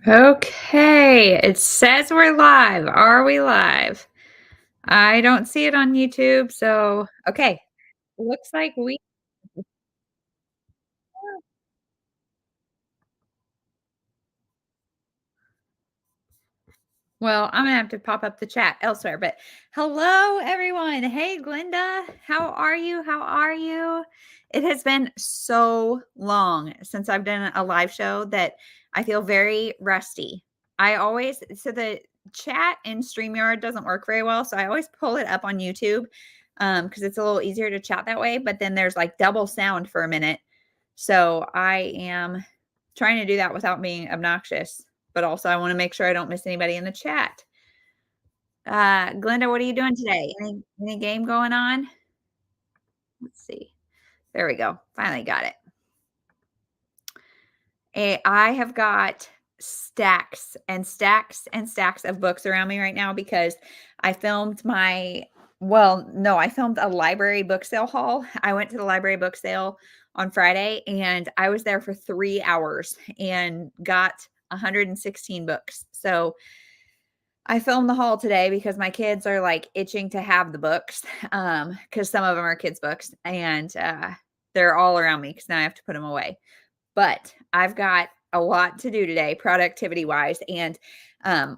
Okay, it says we're live. Are we live? I don't see it on YouTube, so okay. Looks like we well, I'm gonna have to pop up the chat elsewhere, but hello everyone. Hey Glinda, how are you? How are you? It has been so long since I've done a live show that I feel very rusty. I always so the chat in StreamYard doesn't work very well, so I always pull it up on YouTube because it's a little easier to chat that way. But then there's like double sound for a minute. So I am trying to do that without being obnoxious, but also I want to make sure I don't miss anybody in the chat. Glenda, what are you doing today? Any game going on? Let's see. There we go. Finally got it. I have got stacks and stacks and stacks of books around me right now because I filmed no, I filmed a library book sale haul. I went to the library book sale on Friday and I was there for 3 hours and got 116 books. So I filmed the haul today because my kids are like itching to have the books. Because some of them are kids' books and they're all around me because now I have to put them away. But I've got a lot to do today, productivity wise. And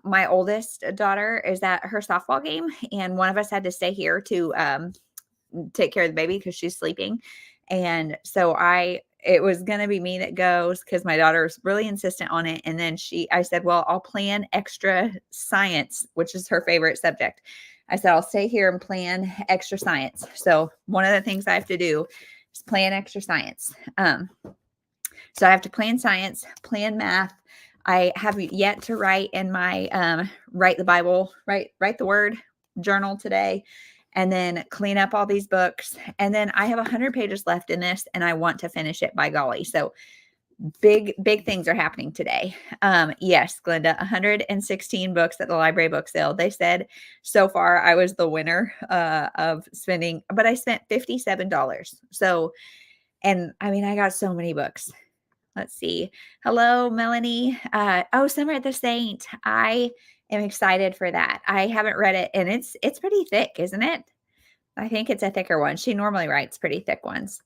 my oldest daughter is at her softball game, and one of us had to stay here to take care of the baby because she's sleeping. And so it was going to be me that goes because my daughter was really insistent on it. And then I said, well, I'll plan extra science, which is her favorite subject. I said, I'll stay here and plan extra science. So one of the things I have to do is plan extra science. So I have to plan science, plan math. I have yet to write in my write the Bible, write the word journal today, and then clean up all these books. And then I have 100 pages left in this, and I want to finish it by golly. So big things are happening today. Yes, Glenda, 116 books at the library book sale. They said so far I was the winner of spending, but I spent $57. So, and I mean, I got so many books. Let's see. Hello, Melanie. Summer at the Saint. I am excited for that. I haven't read it, and it's pretty thick, isn't it? I think it's a thicker one. She normally writes pretty thick ones.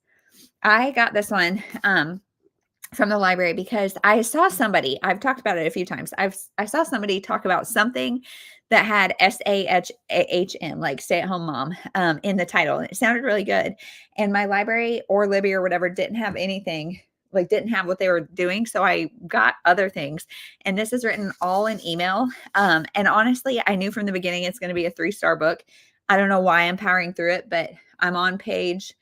I got this one from the library because I saw somebody. I've talked about it a few times. I saw somebody talk about something that had SAHM, like stay at home mom, in the title, and it sounded really good. And my library or Libby or whatever didn't have anything, like didn't have what they were doing. So I got other things, and this is written all in email. And honestly, I knew from the beginning it's going to be a 3-star book. I don't know why I'm powering through it, but I'm on page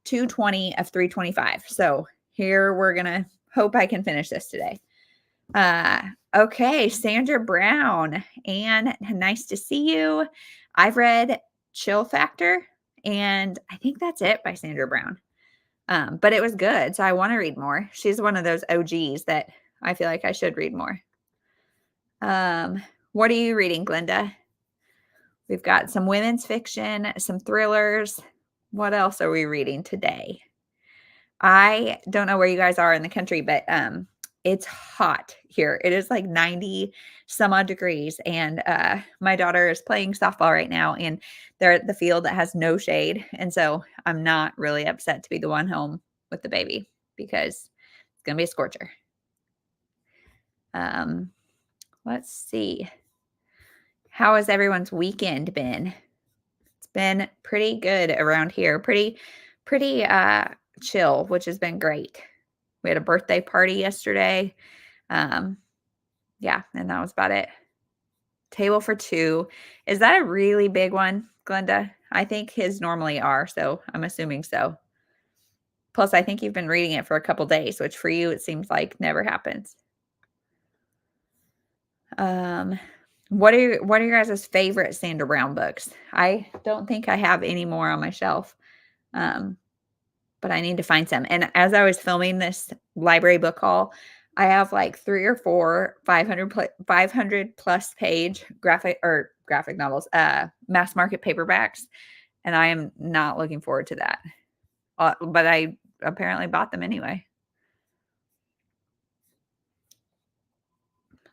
220 of 325. So here we're gonna hope I can finish this today. Okay, Sandra Brown, and nice to see you. I've read Chill Factor, and I think that's it by Sandra Brown. But it was good, so I want to read more. She's one of those OGs that I feel like I should read more. What are you reading, Glenda? We've got some women's fiction, some thrillers. What else are we reading today? I don't know where you guys are in the country, but it's hot here. It is like 90 some odd degrees. And my daughter is playing softball right now, and they're at the field that has no shade. And so I'm not really upset to be the one home with the baby because it's going to be a scorcher. Let's see. How has everyone's weekend been? It's been pretty good around here. Pretty chill, which has been great. We had a birthday party yesterday. Yeah, and that was about it. Table for two. Is that a really big one, Glenda? I think his normally are, so I'm assuming so. Plus, I think you've been reading it for a couple days, which for you, it seems like never happens. What are your guys' favorite Sandra Brown books? I don't think I have any more on my shelf. But I need to find some. And as I was filming this library book haul, I have like 3 or 4 500 plus page graphic novels, mass market paperbacks, and I am not looking forward to that. But I apparently bought them anyway.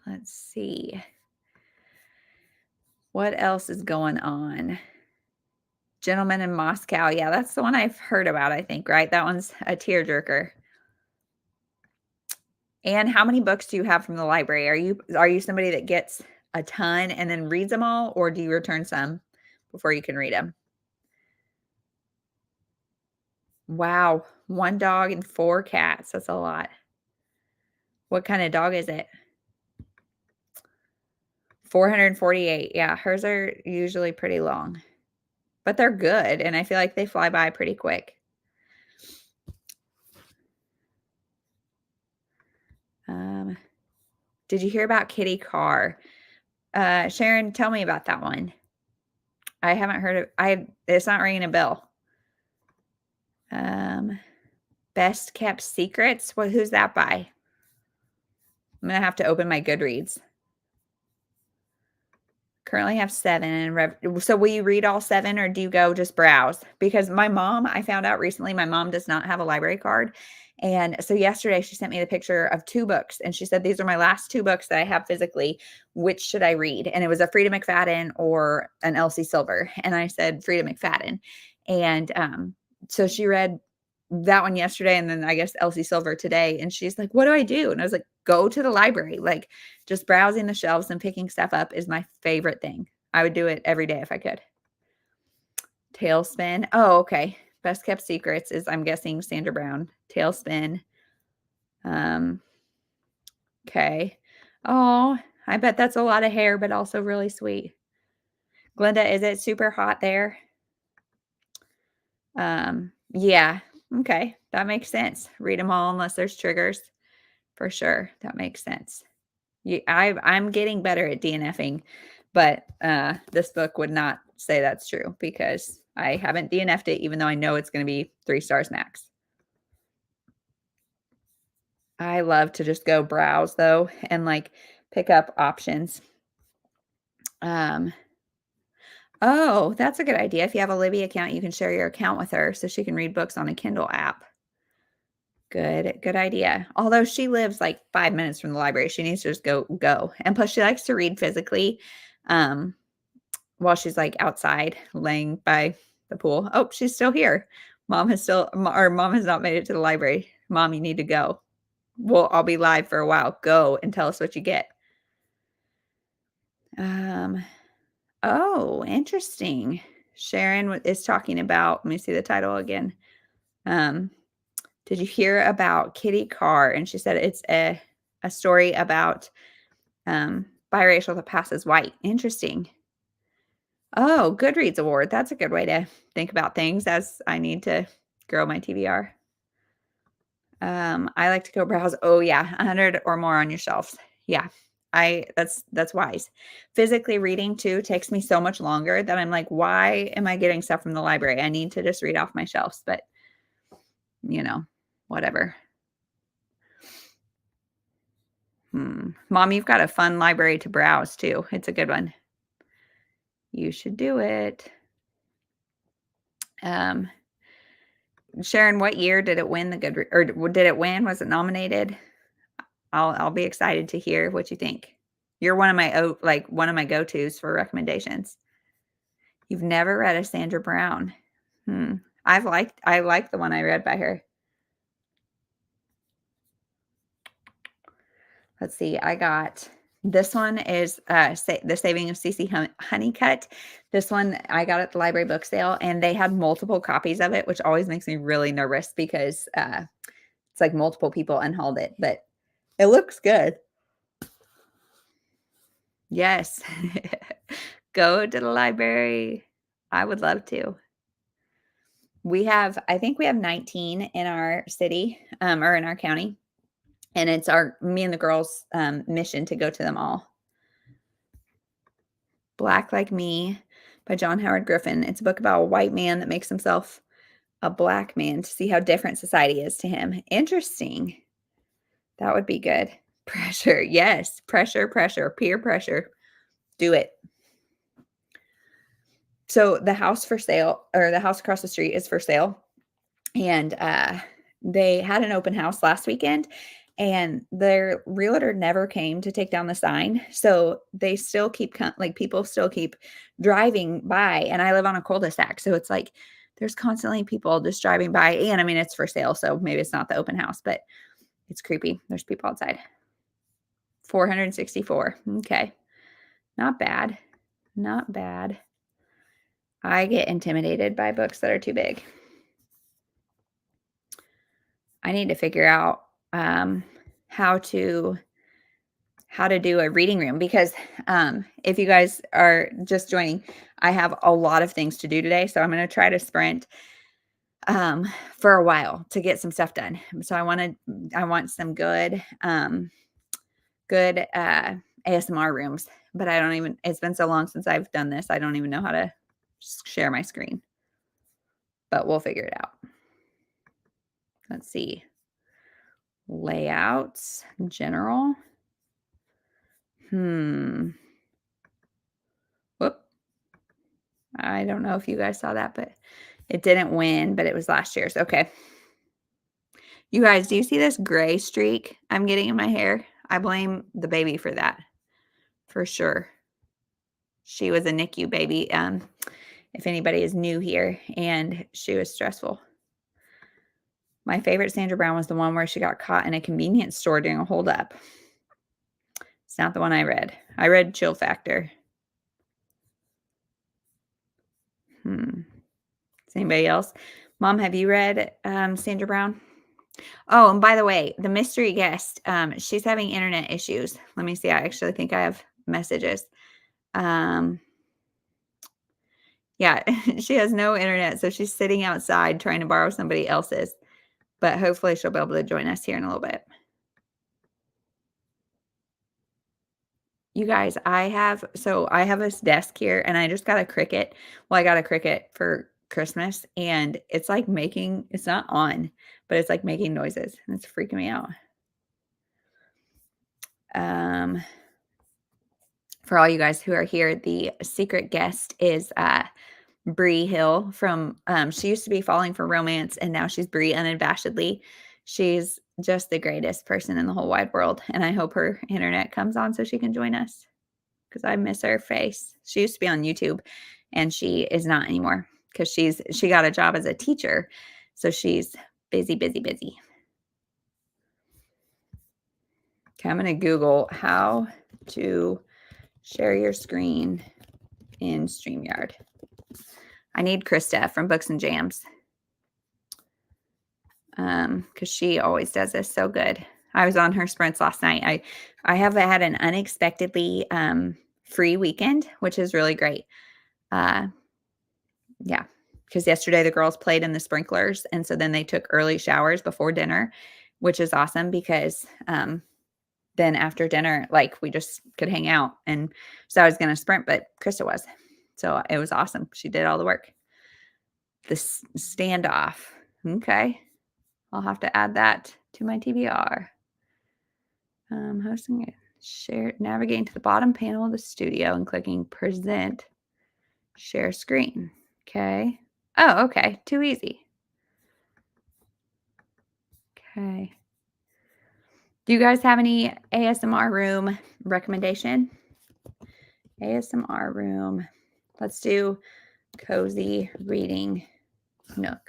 Let's see. What else is going on? Gentleman in Moscow. Yeah, that's the one I've heard about, I think, right? That one's a tearjerker. And how many books do you have from the library? Are you somebody that gets a ton and then reads them all, or do you return some before you can read them? Wow, 1 dog and 4 cats. That's a lot. What kind of dog is it? 448. Yeah, hers are usually pretty long, but they're good, and I feel like they fly by pretty quick. Um, did you hear about Kitty Carr? Sharon, tell me about that one. I haven't heard of it's not ringing a bell. Um, Best Kept Secrets? Who's that by? I'm gonna have to open my Goodreads. Currently have 7 and so will you read all 7 or do you go just browse? Because my mom, I found out recently, my mom does not have a library card. And so yesterday she sent me the picture of 2 books and she said, "These are my last 2 books that I have physically. Which should I read?" And it was a Frida McFadden or an Elsie Silver. And I said Frida McFadden. And so she read that one yesterday and then I guess Elsie Silver today. And she's like, "What do I do?" And I was like, "Go to the library." Like, just browsing the shelves and picking stuff up is my favorite thing. I would do it every day if I could. Tailspin. Oh, okay. Best Kept Secrets is, I'm guessing, Sandra Brown. Tailspin. Um, okay. Oh, I bet that's a lot of hair, but also really sweet. Glenda, is it super hot there? Yeah. Okay. That makes sense. Read them all unless there's triggers. For sure. That makes sense. I'm getting better at DNFing, but this book would not say that's true because I haven't DNF'd it, even though I know it's going to be 3 stars max. I love to just go browse though and like pick up options. Um, oh, that's a good idea. If you have a Libby account, you can share your account with her so she can read books on a Kindle app. Good idea. Although she lives like 5 minutes from the library, she needs to just go. And plus she likes to read physically. While she's like outside laying by the pool. Oh, she's still here. Mom has not made it to the library. Mom, you need to go. Well, I'll be live for a while. Go and tell us what you get. Oh, interesting. Sharon is talking about, let me see the title again. Did you hear about Kitty Carr? And she said it's a story about biracial that passes white. Interesting. Oh, Goodreads award. That's a good way to think about things as I need to grow my TBR. I like to go browse. Oh yeah, 100 or more on your shelves. Yeah. That's wise. Physically reading too takes me so much longer that I'm like, why am I getting stuff from the library? I need to just read off my shelves, but whatever. Mom, you've got a fun library to browse too. It's a good one. You should do it. Sharon, what year did it win the Goodreads, or did it win? Was it nominated? I'll be excited to hear what you think. You're one of my go-tos for recommendations. You've never read a Sandra Brown. I like the one I read by her. Let's see. I got this one is The Saving of Cece Honeycutt. This one I got at the library book sale, and they had multiple copies of it, which always makes me really nervous because it's like multiple people unhauled it, but it looks good. Yes. Go to the library. I would love to. I think we have 19 in our city, or in our county. And it's me and the girls' mission to go to them all. Black Like Me by John Howard Griffin. It's a book about a white man that makes himself a black man to see how different society is to him. Interesting. That would be good. Pressure. Yes. Pressure. Peer pressure. Do it. So the house for sale, or the house across the street, is for sale. And they had an open house last weekend. and their realtor never came to take down the sign. So they still keep like people still keep driving by, and I live on a cul-de-sac. So it's like there's constantly people just driving by, and I mean it's for sale, so maybe it's not the open house, but it's creepy. There's people outside. 464. Okay. Not bad. Not bad. I get intimidated by books that are too big. I need to figure out how to do a reading room because if you guys are just joining, I have a lot of things to do today, so I'm going to try to sprint for a while to get some stuff done. So I want some good ASMR rooms, but it's been so long since I've done this. I don't even know how to share my screen, but we'll figure it out. Let's see. Layouts, general. Whoop. I don't know if you guys saw that, but it didn't win, but it was last year's. Okay. You guys, do you see this gray streak I'm getting in my hair? I blame the baby for that, for sure. She was a NICU baby, if anybody is new here, and she was stressful. My favorite Sandra Brown was the one where she got caught in a convenience store during a holdup. It's not the one I read. I read Chill Factor. Is anybody else? Mom, have you read Sandra Brown? Oh, and by the way, the mystery guest, she's having internet issues. Let me see. I actually think I have messages. Yeah, she has no internet, so she's sitting outside trying to borrow somebody else's. But hopefully she'll be able to join us here in a little bit. You guys, I have this desk here, and I just got a Cricut. Well, I got a Cricut for Christmas, and it's like it's not on, but it's like making noises, and it's freaking me out. For all you guys who are here, the secret guest is Bree Hill from she used to be Falling for Romance, and now she's Bree unabashedly. She's just the greatest person in the whole wide world, and I hope her internet comes on so she can join us because I miss her face. She used to be on YouTube, and she is not anymore because she got a job as a teacher, so she's busy. Okay, I'm gonna Google how to share your screen in StreamYard. I need Krista from Books and Jams because she always does this so good. I was on her sprints last night. I have had an unexpectedly free weekend, which is really great. Yeah, because yesterday the girls played in the sprinklers, and so then they took early showers before dinner, which is awesome because then after dinner, like we just could hang out. And so I was going to sprint, but Krista was. So it was awesome. She did all the work. This standoff. Okay. I'll have to add that to my TBR. Hosting it. Share, navigating to the bottom panel of the studio and clicking present, share screen. Okay. Oh, okay. Too easy. Okay. Do you guys have any ASMR room recommendation? ASMR room. Let's do cozy reading nook.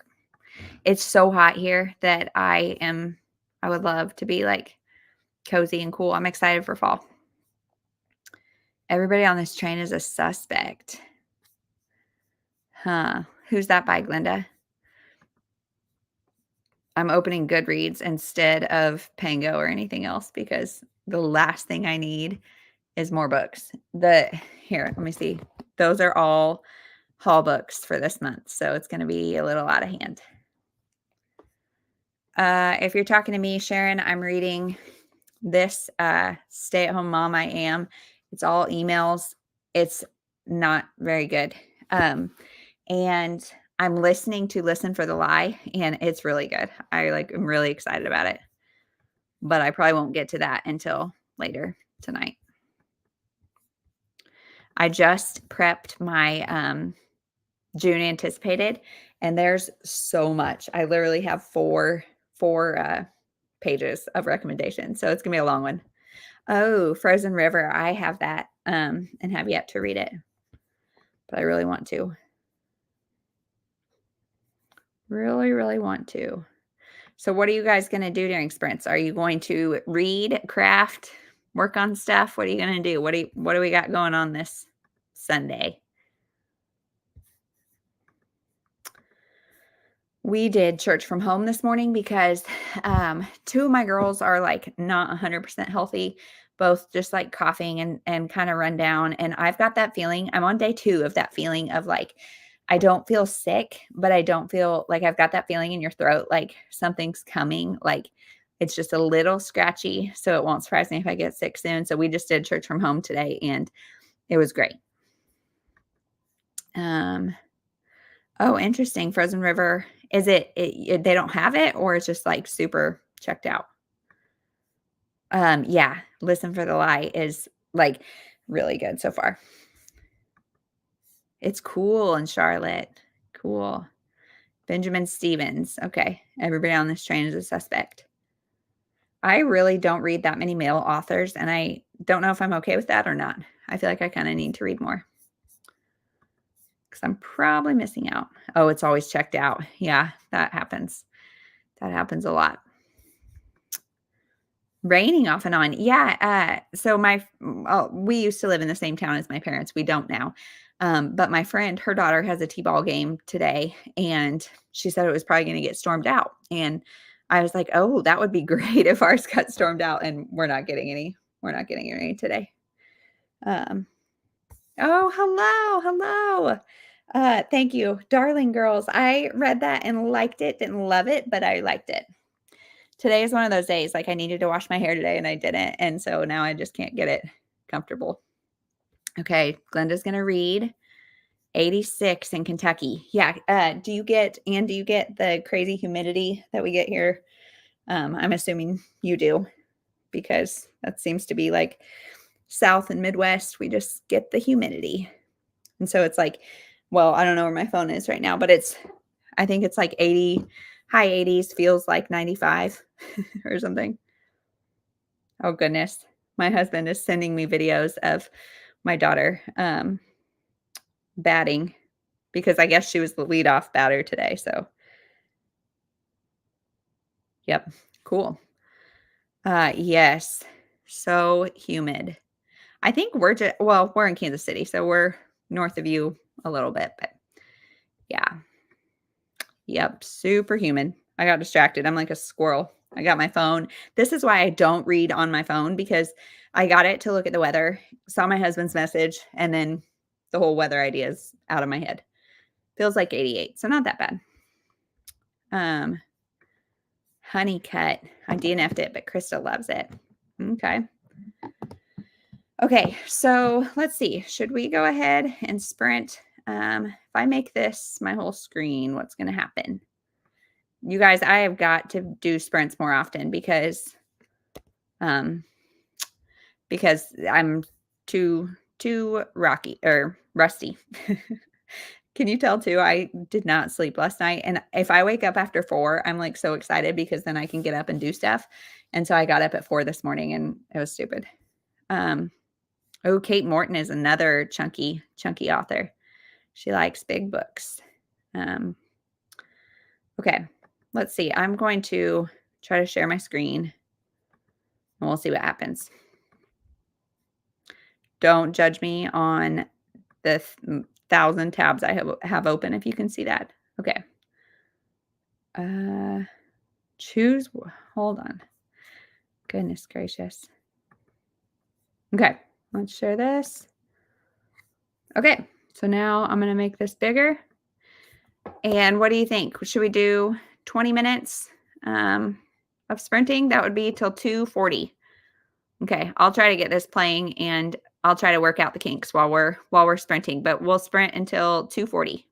It's so hot here that I would love to be like cozy and cool. I'm excited for fall. Everybody on this train is a suspect. Huh. Who's that by, Glenda? I'm opening Goodreads instead of Pango or anything else because the last thing I need is more books. Here, let me see. Those are all haul books for this month, so it's going to be a little out of hand. If you're talking to me, Sharon, I'm reading this Stay-at-Home Mom I Am. It's all emails. It's not very good. And I'm listening to Listen for the Lie, and it's really good. I'm really excited about it. But I probably won't get to that until later tonight. I just prepped my June anticipated, and there's so much. I literally have four pages of recommendations, so it's gonna be a long one. Oh, Frozen River, I have that, and have yet to read it, but I really want to. Really, really want to. So what are you guys gonna do during sprints? Are you going to read, craft, work on stuff? What are you gonna do? What do we got going on this Sunday? We did church from home this morning because, 2 of my girls are, like, not 100% healthy, both just, like, coughing and kinda run down, and I've got that feeling I'm on day 2 of that feeling of, like, I don't feel sick, but I don't feel like I've got that feeling in your throat, like, something's coming, like, it's just a little scratchy, so it won't surprise me if I get sick soon, so we just did church from home today, and it was great. Um Oh, interesting. Frozen River. Is it they don't have it or it's just, like, super checked out? Yeah, Listen for the Lie is, like, really good so far. It's cool in Charlotte. Cool. Benjamin Stevens. Okay. Everybody on this train is a suspect. I really don't read that many male authors, and I don't know if I'm okay with that or not. I feel like I kinda need to read more because 'cause I'm probably missing out. Oh, it's always checked out. Yeah, that happens. That happens a lot. Raining off and on. Yeah, so we used to live in the same town as my parents, we don't now. But my friend, her daughter has a T-ball game today, and she said it was probably gonna get stormed out, and I was like, "Oh, that would be great if ours got stormed out," and we're not getting any today. Um Oh, hello, hello. Thank you. Darling girls, I read that and liked it, didn't love it, but I liked it. Today is one of those days, like, I needed to wash my hair today and I didn't, and so now I just can't get it comfortable. Okay, Glenda's gonna read 86 in Kentucky. Yeah, do you get the crazy humidity that we get here? I'm assuming you do because that seems to be, like, South and Midwest, we just get the humidity, and so it's like well, I don't know where my phone is right now, but I think it's like 80 high 80s, feels like 95 or something. Oh, goodness. My husband is sending me videos of my daughter, batting because I guess she was the leadoff batter today, so yep, cool. Yes, so humid. I think we're in Kansas City, so we're north of you a little bit, but yeah, yep, super humid. I got distracted, I'm like a squirrel. I got my phone. This is why I don't read on my phone because I got it to look at the weather, saw my husband's message, and then the whole weather idea is out of my head. Feels like 88, so not that bad. Um, Honeycut. I DNF'd it, but Krista loves it. Okay. Okay, so let's see. Should we go ahead and sprint? If I make this my whole screen, what's going to happen? You guys, I have got to do sprints more often um, because I'm too rocky or rusty. Can you tell too? I did not sleep last night, and if I wake up after 4, I'm, like, so excited because then I can get up and do stuff, and so I got up at 4 this morning, and it was stupid. Um, oh, Kate Morton is another chunky author. She likes big books. Um, okay, let's see. I'm going to try to share my screen, and we'll see what happens. Don't judge me on the 1,000 tabs I have open if you can see that. Okay. Uh Choose hold on. Goodness gracious. Okay, let's share this. Okay, so now I'm gonna make this bigger. And what do you think? Should we do 20 minutes of sprinting? That would be till 2:40. Okay, I'll try to get this playing and I'll try to work out the kinks while we're sprinting, but we'll sprint until 2:40.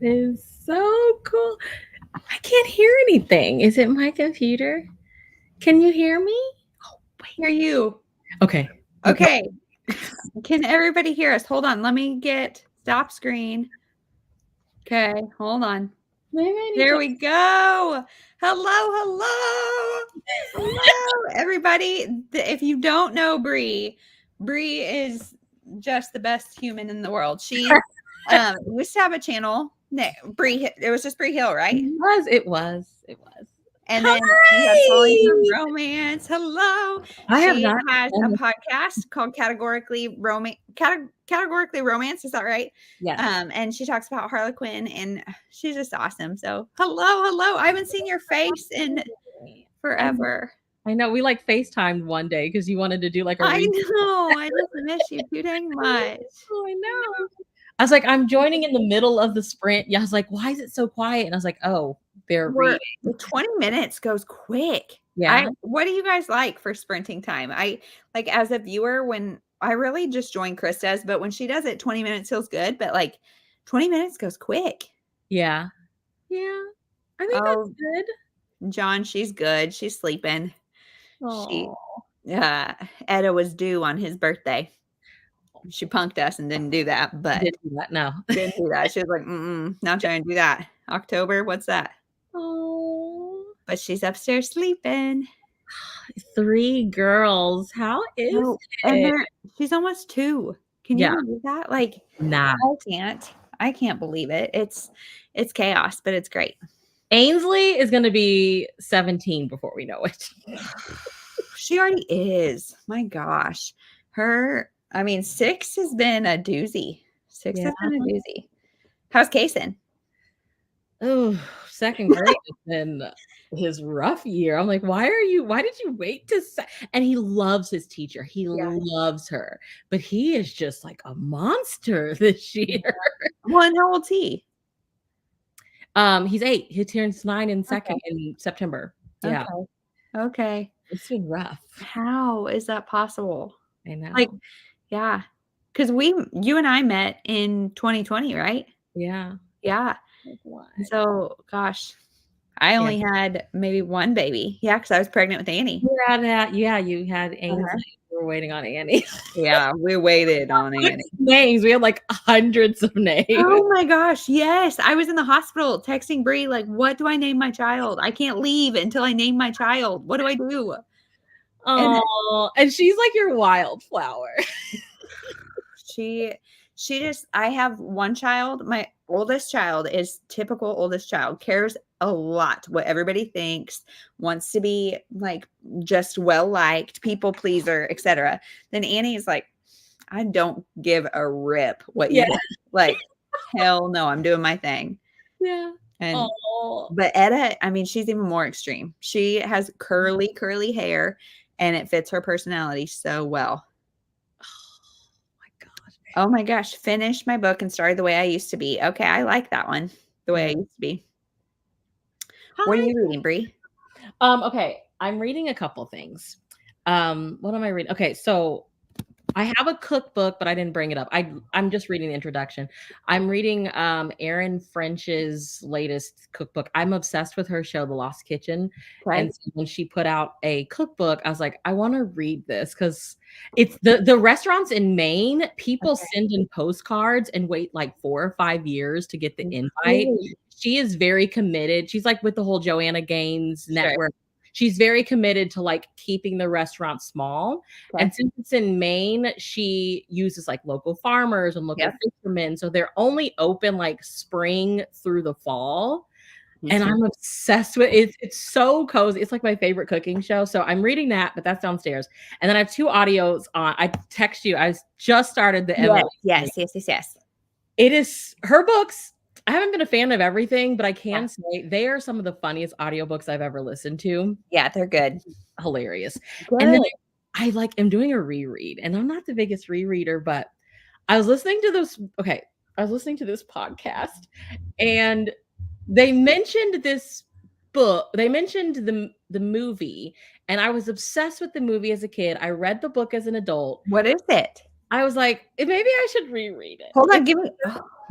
It is so cool. I can't hear anything. Is it my computer? Can you hear me? Oh, Hear you. okay. Okay. Can everybody hear us? Hold on. Let me get stop screen. Okay, hold on. Maybe I need There to. we go. Hello, hello, everybody. If you don't know Bree, Bree is just the best human in the world. She used to have a channel. Bree, it was just Bree Hill, right? It was. And then you had Falling from Hi. Romance. Hello. I have She not has a done this. podcast called Categorically Romance. Is that right? Yes. And she talks about Harlequin, and she's just awesome. So hello. I haven't seen your face in forever. I know. We like FaceTimed one day because you wanted to do like a I read. know. I just miss you too dang much. Oh, I know. I was like, I'm joining in the middle of the sprint. Yeah, I was like, why is it so quiet? And I was like, oh, they're reading. The 20 minutes goes quick. Yeah. What do you guys like for sprinting time? I like as a viewer when I really just join Krista's, but when she does it, 20 minutes feels good, but like 20 minutes goes quick. Yeah. Yeah. I think Oh, that's good. John, she's good. She's sleeping. She Oh. Etta was due on his birthday. She punked us and didn't do that, but Didn't do that. No. didn't do that. She was like, not trying to do that. October, what's that? Oh. But she's upstairs sleeping. 3 girls. How is No, and it? she's almost 2. Can you Yeah. believe that? Like, Nah. I can't believe it. It's chaos, but it's great. Ainsley is going to be 17 before we know it. She already is. My gosh. 6 has been a doozy. 6 has been a doozy. How's Kason? Oh, second grade has been his rough year. I'm like, why did you wait to and he loves his teacher. He loves her, but he is just like a monster this year. Well, and how old's he? He's 8. He turns 9 in September. Yeah. Okay. It's been rough. How is that possible? I know. Like, yeah. Because you and I met in 2020, right? Yeah. Yeah. So, gosh, I only had maybe one baby. Yeah, because I was pregnant with Annie. Yeah, you had Ainsley. We were waiting on Annie. Yeah, we waited on Annie. Names. We had like hundreds of names. Oh my gosh, yes. I was in the hospital texting Bree, like, what do I name my child? I can't leave until I name my child. What do I do? Oh, and she's like your wildflower. I have one child. My oldest child is typical oldest child, cares a lot what everybody thinks, wants to be like just well liked, people pleaser, etc. Then Annie is like, I don't give a rip what you think. Like, hell no, I'm doing my thing. Yeah. And but Etta, she's even more extreme. She has curly hair and it fits her personality so well. Oh my gosh, finished my book and started the way I used to be. Okay, I like that one. The way I used to be. What are you reading, Bree? Okay, I'm reading a couple things. What am I reading? Okay, so I have a cookbook, but I didn't bring it up. I'm just reading the introduction. I'm reading Erin French's latest cookbook. I'm obsessed with her show, The Lost Kitchen. Okay. And so when she put out a cookbook, I was like, I want to read this because it's the restaurants in Maine, people send in postcards and wait like 4 or 5 years to get the invite. She is very committed. She's like with the whole Joanna Gaines network. She's very committed to like keeping the restaurant small. Okay. And since it's in Maine, she uses like local farmers and local fishermen. So they're only open like spring through the fall. And I'm obsessed with it. It's so cozy. It's like my favorite cooking show. So I'm reading that, but that's downstairs. And then I have 2 audios on. I text you. I just started the Emily. Yes. It is her books. I haven't been a fan of everything, but I can say they are some of the funniest audiobooks I've ever listened to. Yeah, they're good. Hilarious. Good. And then I like am doing a reread, and I'm not the biggest rereader, but I was listening to this. Okay, I was listening to this podcast, and they mentioned this book. They mentioned the movie, and I was obsessed with the movie as a kid. I read the book as an adult. What is it? I was like, maybe I should reread it. Hold on, It's give me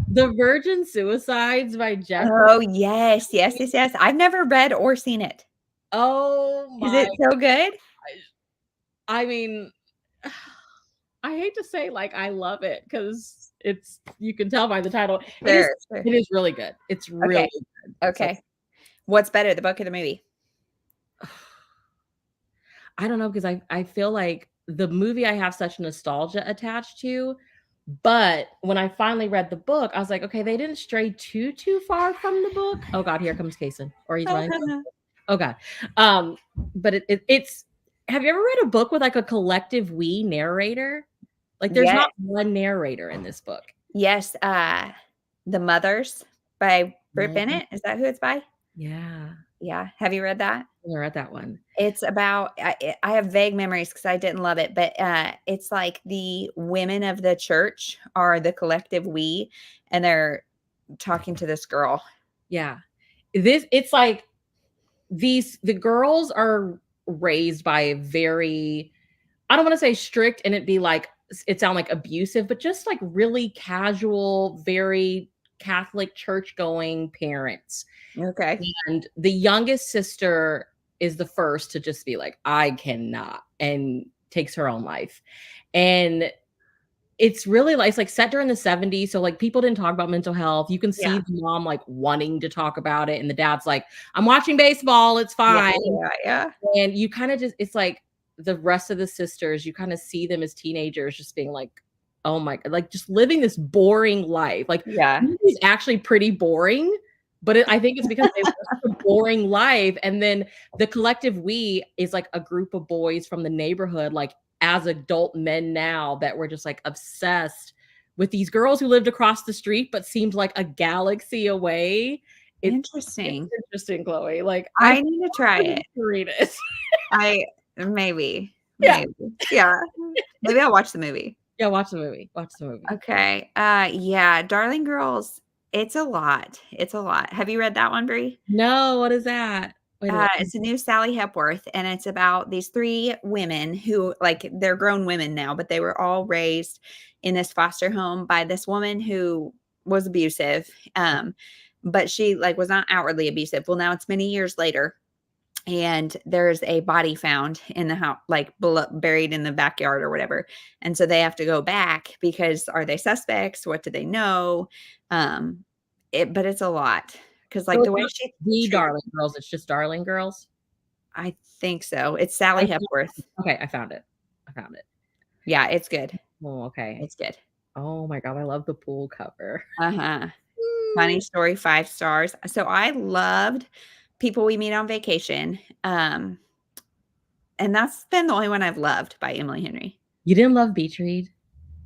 The Virgin Suicides by Jeffrey. oh, yes, yes, yes, yes. I've never read or seen it. Oh Is my it so good? gosh. I mean, I hate to say like I love it because it's you can tell by the title. Sure, sure. It is really good. It's really Okay, good. So okay. What's better, the book or the movie? I don't know because I feel like the movie I have such nostalgia attached to, but when I finally read the book, I was like, okay, they didn't stray too far from the book. Oh God, here comes Kason, or he's running. Oh God, um, but it's. Have you ever read a book with like a collective we narrator? Like, there's Yes, not one narrator in this book. yes, The Mothers by Britt Yeah, Bennett, is that who it's by? yeah, Yeah, have you read that? I read that one. It's about I have vague memories because I didn't love it, but, it's like the women of the church are the collective we, and they're talking to this girl. Yeah, it's like the girls are raised by a very, I don't want to say strict and it be like it sound like abusive, but just like really casual, very Catholic church going parents. Okay. And the youngest sister is the first to just be like, I cannot, and takes her own life. And it's really like it's like set during the 70s. So like people didn't talk about mental health. You can see Yeah. the mom like wanting to talk about it, and the dad's like, I'm watching baseball, it's Yeah, fine. yeah, yeah. And you kind of just it's like the rest of the sisters, you kind of see them as teenagers just being like, oh my god, like just living this boring life. Like Yeah. it's actually pretty boring, but I think it's because they live such a boring life. And then the collective we is like a group of boys from the neighborhood, like as adult men now that were just like obsessed with these girls who lived across the street but seemed like a galaxy away. It's Interesting. interesting, Chloe. Like I I need to try wanted it. to read it. I maybe, Yeah. maybe. Yeah. Maybe I'll watch the movie. Yeah, watch the movie. Watch the movie. Okay. Yeah, Darling Girls, it's a lot. It's a lot. Have you read that one, Brie? No, what is that? Wait a minute. It's a new Sally Hepworth, and it's about these 3 women who, like, they're grown women now, but they were all raised in this foster home by this woman who was abusive. But she, like, was not outwardly abusive. Well, now it's many years later, and there's a body found in the house, like, buried in the backyard or whatever, and so they have to go back because are they suspects? What do they know? Um, but it's a lot because, So like, the it's way not she the treats Darling Girls, it's just Darling Girls? I think so. It's I Sally found Hepworth. Okay, I found it. I found it. Yeah, it's good. Oh, okay. It's good. Oh my god, I love the pool cover. Uh-huh. Funny story, 5 stars. So I loved People We Meet on Vacation, and that's been the only one I've loved by Emily Henry. You didn't love Beach Read?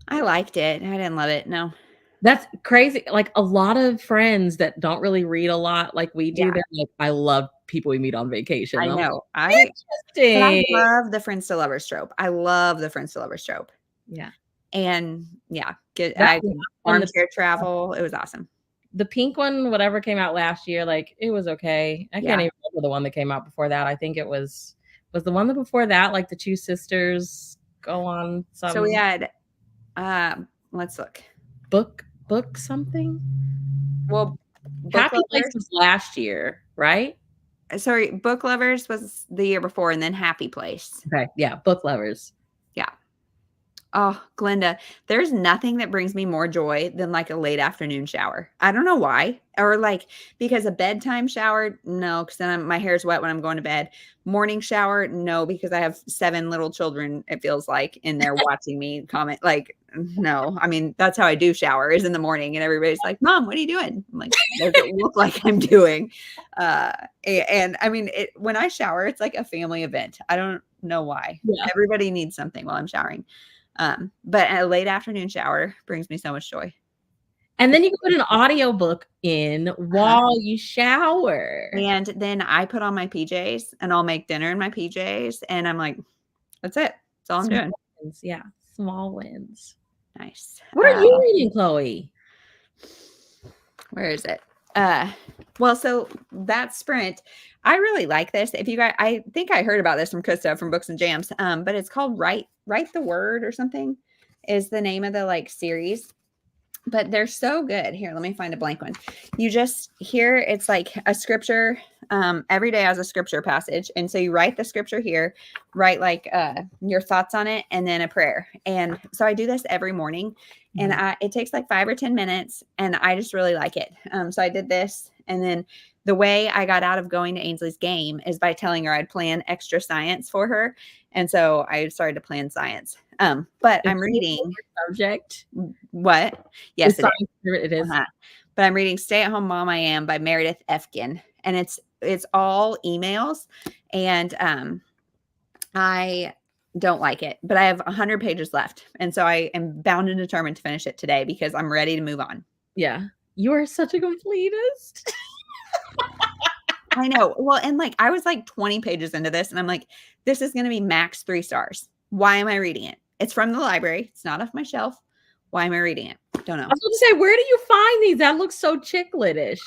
I liked it. I didn't love it, no. That's crazy. Like, a lot of friends that don't really read a lot like we do, Yeah, they're like, "I love People We Meet on Vacation." I And I'm know. But I like, "Interesting." love the Friends to Lovers trope. I love the Friends to Lovers trope. Yeah. And yeah, good That I last one, armchair travel, it was awesome. the pink one, whatever came out last year, like, it was okay. I can't Yeah. even remember the one that came out before that. I think it was the one that before that, like, the 2 sisters go on So we some had, let's look. book something? Well, Book Happy Place Lovers was last year, right? sorry, Book Lovers was the year before, and then Happy Place. Okay, yeah, Book Lovers. Yeah. Oh, Glenda, there's nothing that brings me more joy than, like, a late afternoon shower. I don't know why, or, like, because a bedtime shower, no, because then my hair's wet when I'm going to bed. Morning shower, no, because I have 7 little children, it feels like, in there watching me comment, like, no. I mean, that's how I do shower is in the morning, and everybody's like, "Mom, what are you doing?" I'm like, "What does it look like I'm doing?" And I mean, when I shower, it's like a family event. I don't know why. Yeah. Everybody needs something while I'm showering. But a late afternoon shower brings me so much joy. And then you can put an audiobook in Uh-huh. while you shower. And then I put on my PJs and I'll make dinner in my PJs, and I'm like, "That's it. That's all I'm Small doing." wins, yeah, small wins. Nice. What are you reading, Chloe? Where is it? Well, so that Sprint, I really like this. If you guys, I think I heard about this from Krista from Books and Jams, but it's called Write the Word or something. is the name of the like series, but they're so good. Here, let me find a blank one. You just here, it's like a scripture. Every day has a scripture passage. And so you write the scripture here, write like your thoughts on it, and then a prayer. And so I do this every morning, and it takes like 5 or 10 minutes, and I just really like it. So I did this, and then the way I got out of going to Ainsley's game is by telling her I'd plan extra science for her. And so I started to plan science. But I'm reading subject. What? Yes, it is. It is. But I'm reading Stay at Home Mom I Am by Meredith Efkin. And it's all emails. And I don't like it, but I have 100 pages left. And so I am bound and determined to finish it today because I'm ready to move on. Yeah. You are such a completist. I know. Well, and like I was like 20 pages into this, and I'm like, this is going to be max 3 stars. Why am I reading it? It's from the library. It's not off my shelf. Why am I reading it? Don't know. I was going to say, where do you find these? That looks so chicklet-ish.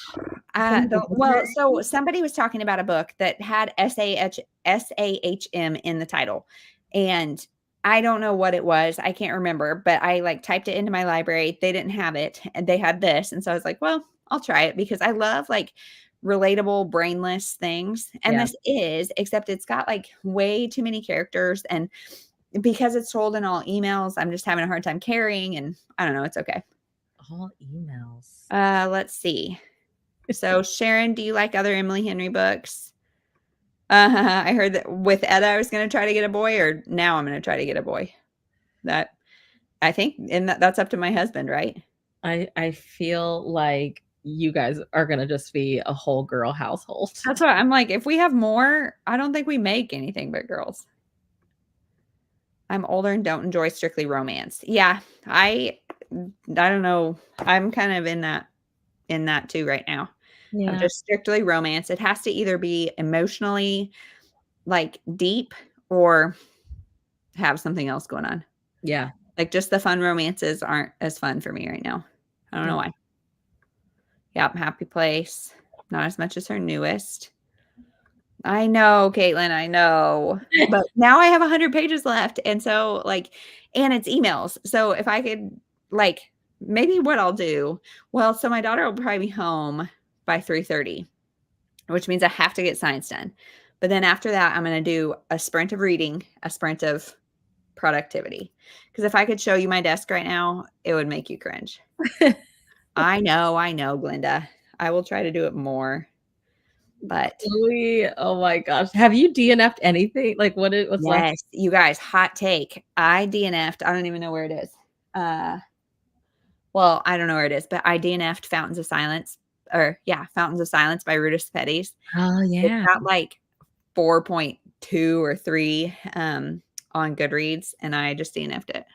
Well, so somebody was talking about a book that had SAHM in the title, and I don't know what it was. I can't remember, but I like typed it into my library. They didn't have it, and they had this, and so I was like, well, I'll try it because I love like relatable, brainless things, and this is, except it's got like way too many characters, and because it's sold in all emails, I'm just having a hard time carrying, and I don't know. It's okay. All emails. Let's see. So Sharon, do you like other Emily Henry books? I heard that with Etta, I was going to try to get a boy, or now I'm going to try to get a boy. That I think, and that's up to my husband, right? I feel like you guys are going to just be a whole girl household. That's what I'm like. If we have more, I don't think we make anything but girls. I'm older and don't enjoy strictly romance. Yeah, I don't know. I'm kind of in that too right now. Of just strictly romance. It has to either be emotionally like deep or have something else going on. Yeah. Like just the fun romances aren't as fun for me right now. I don't know why. Yep, Happy Place. Not as much as her newest. I know, Caitlin, I know. But now I have 100 pages left. And so like, and it's emails. So if I could like, maybe what I'll do, well, so my daughter will probably be home by 3:30, which means I have to get science done. But then after that, I'm going to do a sprint of reading, a sprint of productivity. Because if I could show you my desk right now, it would make you cringe. I know, Glinda. I will try to do it more. But really? Oh my gosh. Have you DNF'd anything? Like what's left? Yes, you guys, hot take. I DNF'd. I don't even know where it is. Well, I don't know where it is, but I DNF'd Fountains of Silence. Fountains of Silence by Rudis Petties. Oh It's yeah. got like 4.2 or 3 on Goodreads, and I just DNF'd it.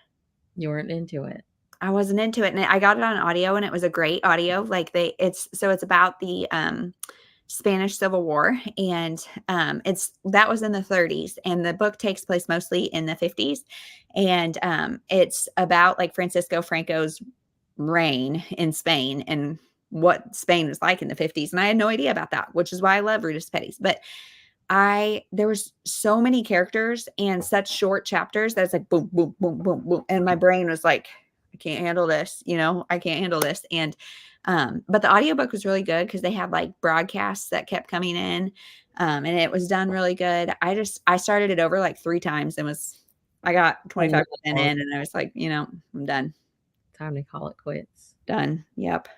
You weren't into it. I wasn't into it, and I got it on audio, and it was a great audio. Like it's about the Spanish Civil War, and that was in the 30s, and the book takes place mostly in the 50s, and it's about like Francisco Franco's reign in Spain and what Spain was like in the 50s, and I had no idea about that, which is why I love Rudis Petties. But there was so many characters and such short chapters that it's like boom, boom, boom, boom, boom, and my brain was like, I can't handle this, I can't handle this. And but the audiobook was really good because they had like broadcasts that kept coming in, and it was done really good. I started it over like 3 times and I got 25% in, and I was like, I'm done. Time to call it quits. Done. Yep.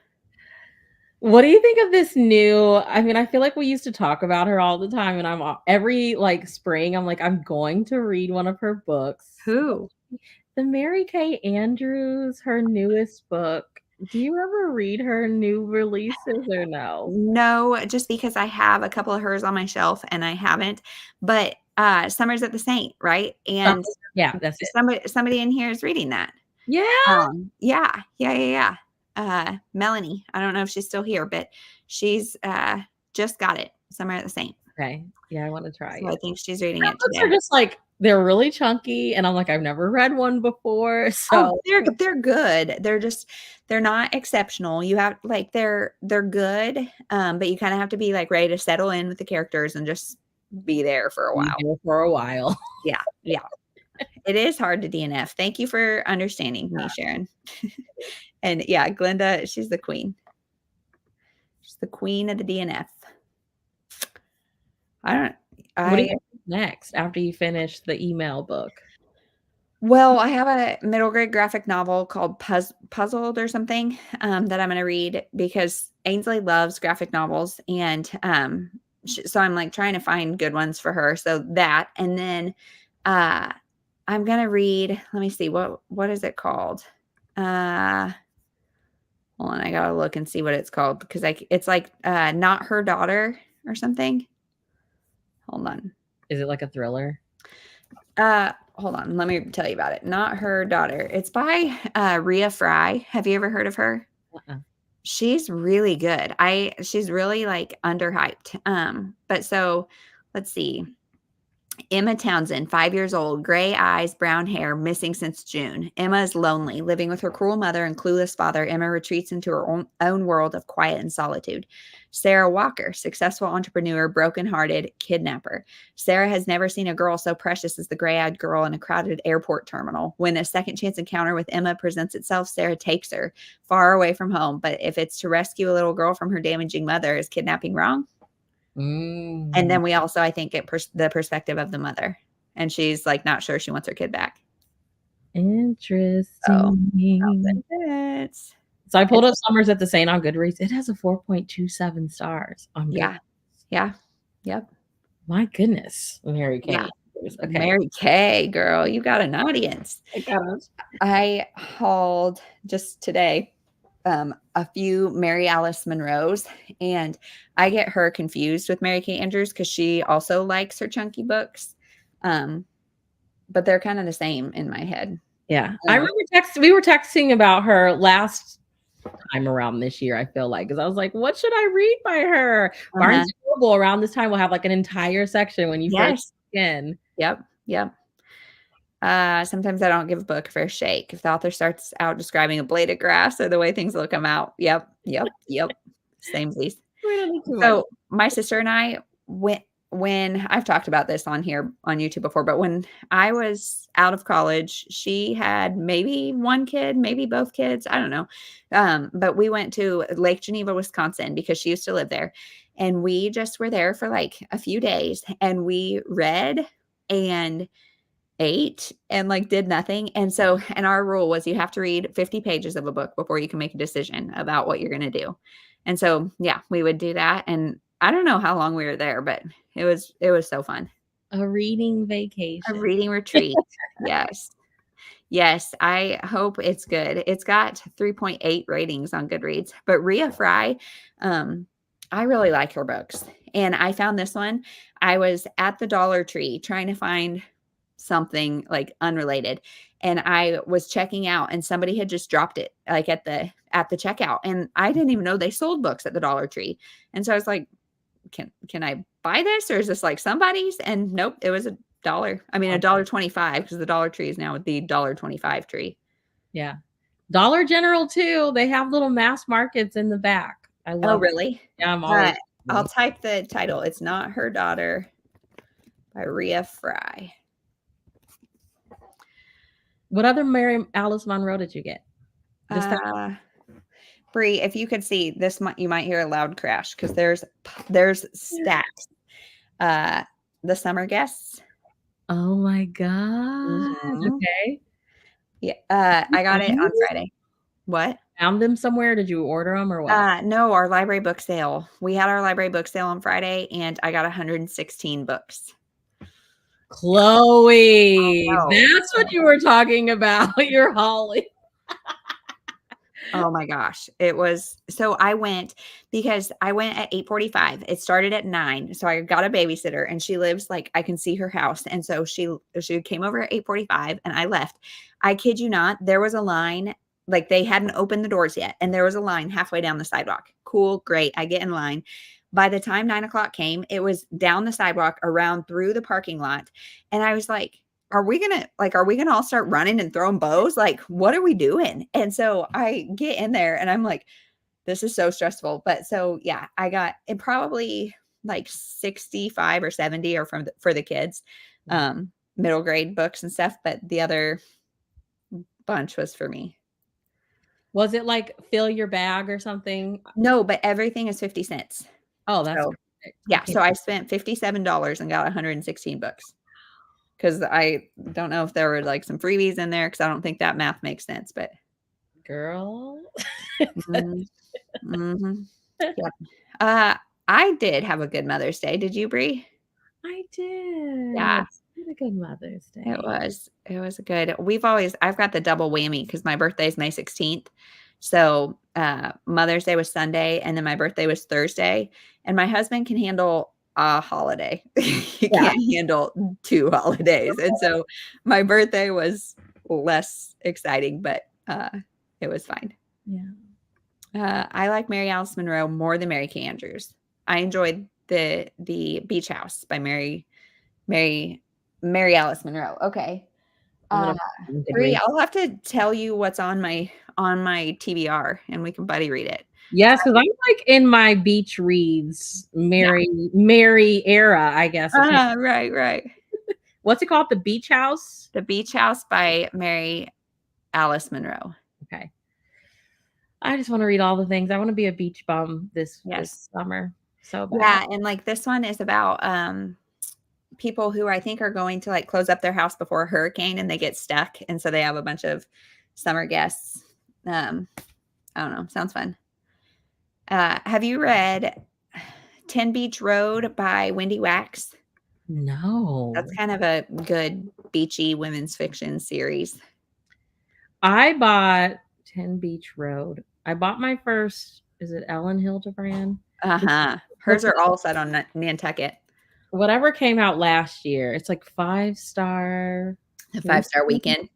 What do you think of this new? I mean, I feel like we used to talk about her all the time, and every like spring, I'm like, I'm going to read one of her books. Who? The Mary Kay Andrews, her newest book. Do you ever read her new releases or no? No, just because I have a couple of hers on my shelf and I haven't. But Summer's at the Saint, right? And yeah, that's it. Somebody in here is reading that. Yeah. Yeah. Melanie. I don't know if she's still here, but she's just got it. Summer at the Saint. Okay. Yeah, I want to try it. I think she's reading it Books today. are just like, they're really chunky, and I'm like, I've never read one before. So they're good. They're not exceptional. You have like they're good, but you kind of have to be like ready to settle in with the characters and just be there for a while. Yeah. Yeah. It is hard to DNF. Thank you for understanding me, Sharon. And yeah, Glenda, she's the queen. She's the queen of the DNF. I don't What do you I do next after you finish the email book? Well, I have a middle grade graphic novel called Puzzled or something, that I'm gonna read because Ainsley loves graphic novels, and, so I'm, like, trying to find good ones for her, so that, and then, uh, I'm gonna read let me see, what is it called? Uh, Hold on, I gotta look and see what it's called because it's, like, Not Her Daughter or something. Hold on. Is it like a thriller? Hold on, let me tell you about it. Not Her Daughter. It's by, Rhea Fry. Have you ever heard of her? Uh-uh. She's really good. She's really, like, underhyped. But so let's see. Emma Townsend, 5 years old, gray eyes, brown hair, missing since June. Emma is lonely. Living with her cruel mother and clueless father, Emma retreats into her own world of quiet and solitude. Sarah Walker, successful entrepreneur, brokenhearted kidnapper. Sarah has never seen a girl so precious as the gray-eyed girl in a crowded airport terminal. When a second chance encounter with Emma presents itself, Sarah takes her far away from home. But if it's to rescue a little girl from her damaging mother, is kidnapping wrong? And Mm, then we also, I think, get the perspective of the mother, and she's, like, not sure she wants her kid back. So, interesting. it's So I pulled it's up Summers at the Saint on Goodreads. It has a 4.27 stars on Goodreads. yeah, yeah, yep, My goodness, Mary yeah. Kay. Okay. Mary Kay, girl, you got an audience. I got it. I hauled just today, a few Mary Alice Monroes, and I get her confused with Mary Kay Andrews because she also likes her chunky books, um, but they're kinda the same in my head. Yeah. I Um, remember we were texting about her last time around this year, I feel like, because I was like, what should I read by her? Barnes uh-huh. and Noble around this time will have like an entire section when you first Yes. begin. Yep, yep. Sometimes I don't give a book a fair shake. If the author starts out describing a blade of grass or the way things will come out. Yep, yep, yep. Samesies. We don't need too much. So my sister and I went when I've talked about this on here on YouTube before, but when I was out of college, she had maybe one kid, maybe both kids. I don't know. But we went to Lake Geneva, Wisconsin because she used to live there. And we just were there for like a few days and we read and ate and like did nothing. And so, and our rule was you have to read 50 pages of a book before you can make a decision about what you're going to do. And so, yeah, we would do that. And I don't know how long we were there, but it was so fun. A reading A vacation. reading retreat. Yes. Yes, I hope it's good. It's got 3.8 ratings on Goodreads, but Rhea Fry, um, I really like her books. And I found this one. I was at the Dollar Tree trying to find something like unrelated, and I was checking out and somebody had just dropped it like at the checkout, and I didn't even know they sold books at the Dollar Tree. And so I was like, can I buy this or is this like somebody's? And nope, it was a dollar. I mean, a dollar 25 because the Dollar Tree is now the $1.25 tree. Yeah. Dollar General too. They have little mass markets in the back. I Oh, love it. really? Yeah, I'm always I'll type the title. It's Not Her Daughter by Rhea Fry. What other Mary Alice Monroe did you get? Just that Uh, Bree, if you could see this, you might hear a loud crash because there's stacks. Uh, The Summer Guests. Oh my god. Mhm. Okay. Yeah, You I got it found on them? Friday. What? Found them somewhere? Did you order them or what? No, our library book sale. We had our library book sale on Friday, and I got 116 books. Chloe, Oh, that's what you were talking about. You're Holly. oh my gosh. It was so I went because I went at 8:45. It started at 9. So I got a babysitter and she lives like I can see her house. And so she came over at 8:45 and I left. I kid you not, there was a line like they hadn't opened the doors yet and there was a line halfway down the sidewalk. Cool, great. I get in line. By the time 9 o'clock came, it was down the sidewalk around through the parking lot. And I was like, are we gonna all start running and throwing bows? Like, what are we doing? And so I get in there and I'm like, this is so stressful. But so yeah, I got it probably like 65 or 70 or for the kids. Yeah. middle grade books and stuff, but the other bunch was for me. Was it like fill your bag or something? No, but everything is 50 cents. Oh, that's So, perfect. I yeah, can't. so I spent $57 and got 116 books. Because I don't know if there were, like, some freebies in there because I don't think that math makes sense, but Girl. mhm, mhm, yep. Uh, I did have a good Mother's Day. Did you, Bree? I did. Yeah, What a good Mother's it Day. was. It was good. I've got the double whammy because my birthday is May 16th. So, Mother's Day was Sunday, and then my birthday was Thursday, and my husband can handle a holiday. He Yeah. can't handle 2 holidays, and so my birthday was less exciting, but, it was fine. Yeah. I like Mary Alice Monroe more than Mary Kay Andrews. I enjoyed the Beach House by Mary Mary Alice Monroe. Okay. I'm Uh, gonna put Bree, Goodreads. I'll have to tell you what's on my TBR, and we can buddy read it. Yes, because I'm like in my beach reads, Yeah. Mary era, I guess. Apparently. Right, right. What's it called? The Beach House? The Beach House by Mary Alice Monroe. Okay. I just want to read all the things. I want to be a beach bum Yes. this summer so bad. Yeah, and, like, this one is about, people who I think are going to, like, close up their house before a hurricane, and they get stuck, and so they have a bunch of summer guests. I don't know, sounds fun. Have you read 10 Beach Road by Wendy Wax? That's No. kind of a good beachy women's fiction series. I bought 10 Beach Road. I bought my first, is it Ellen Hildebrand? Uh-huh. What's Hers are all set on Nantucket. whatever came out last year. It's like 5-star. The 5-Star Weekend.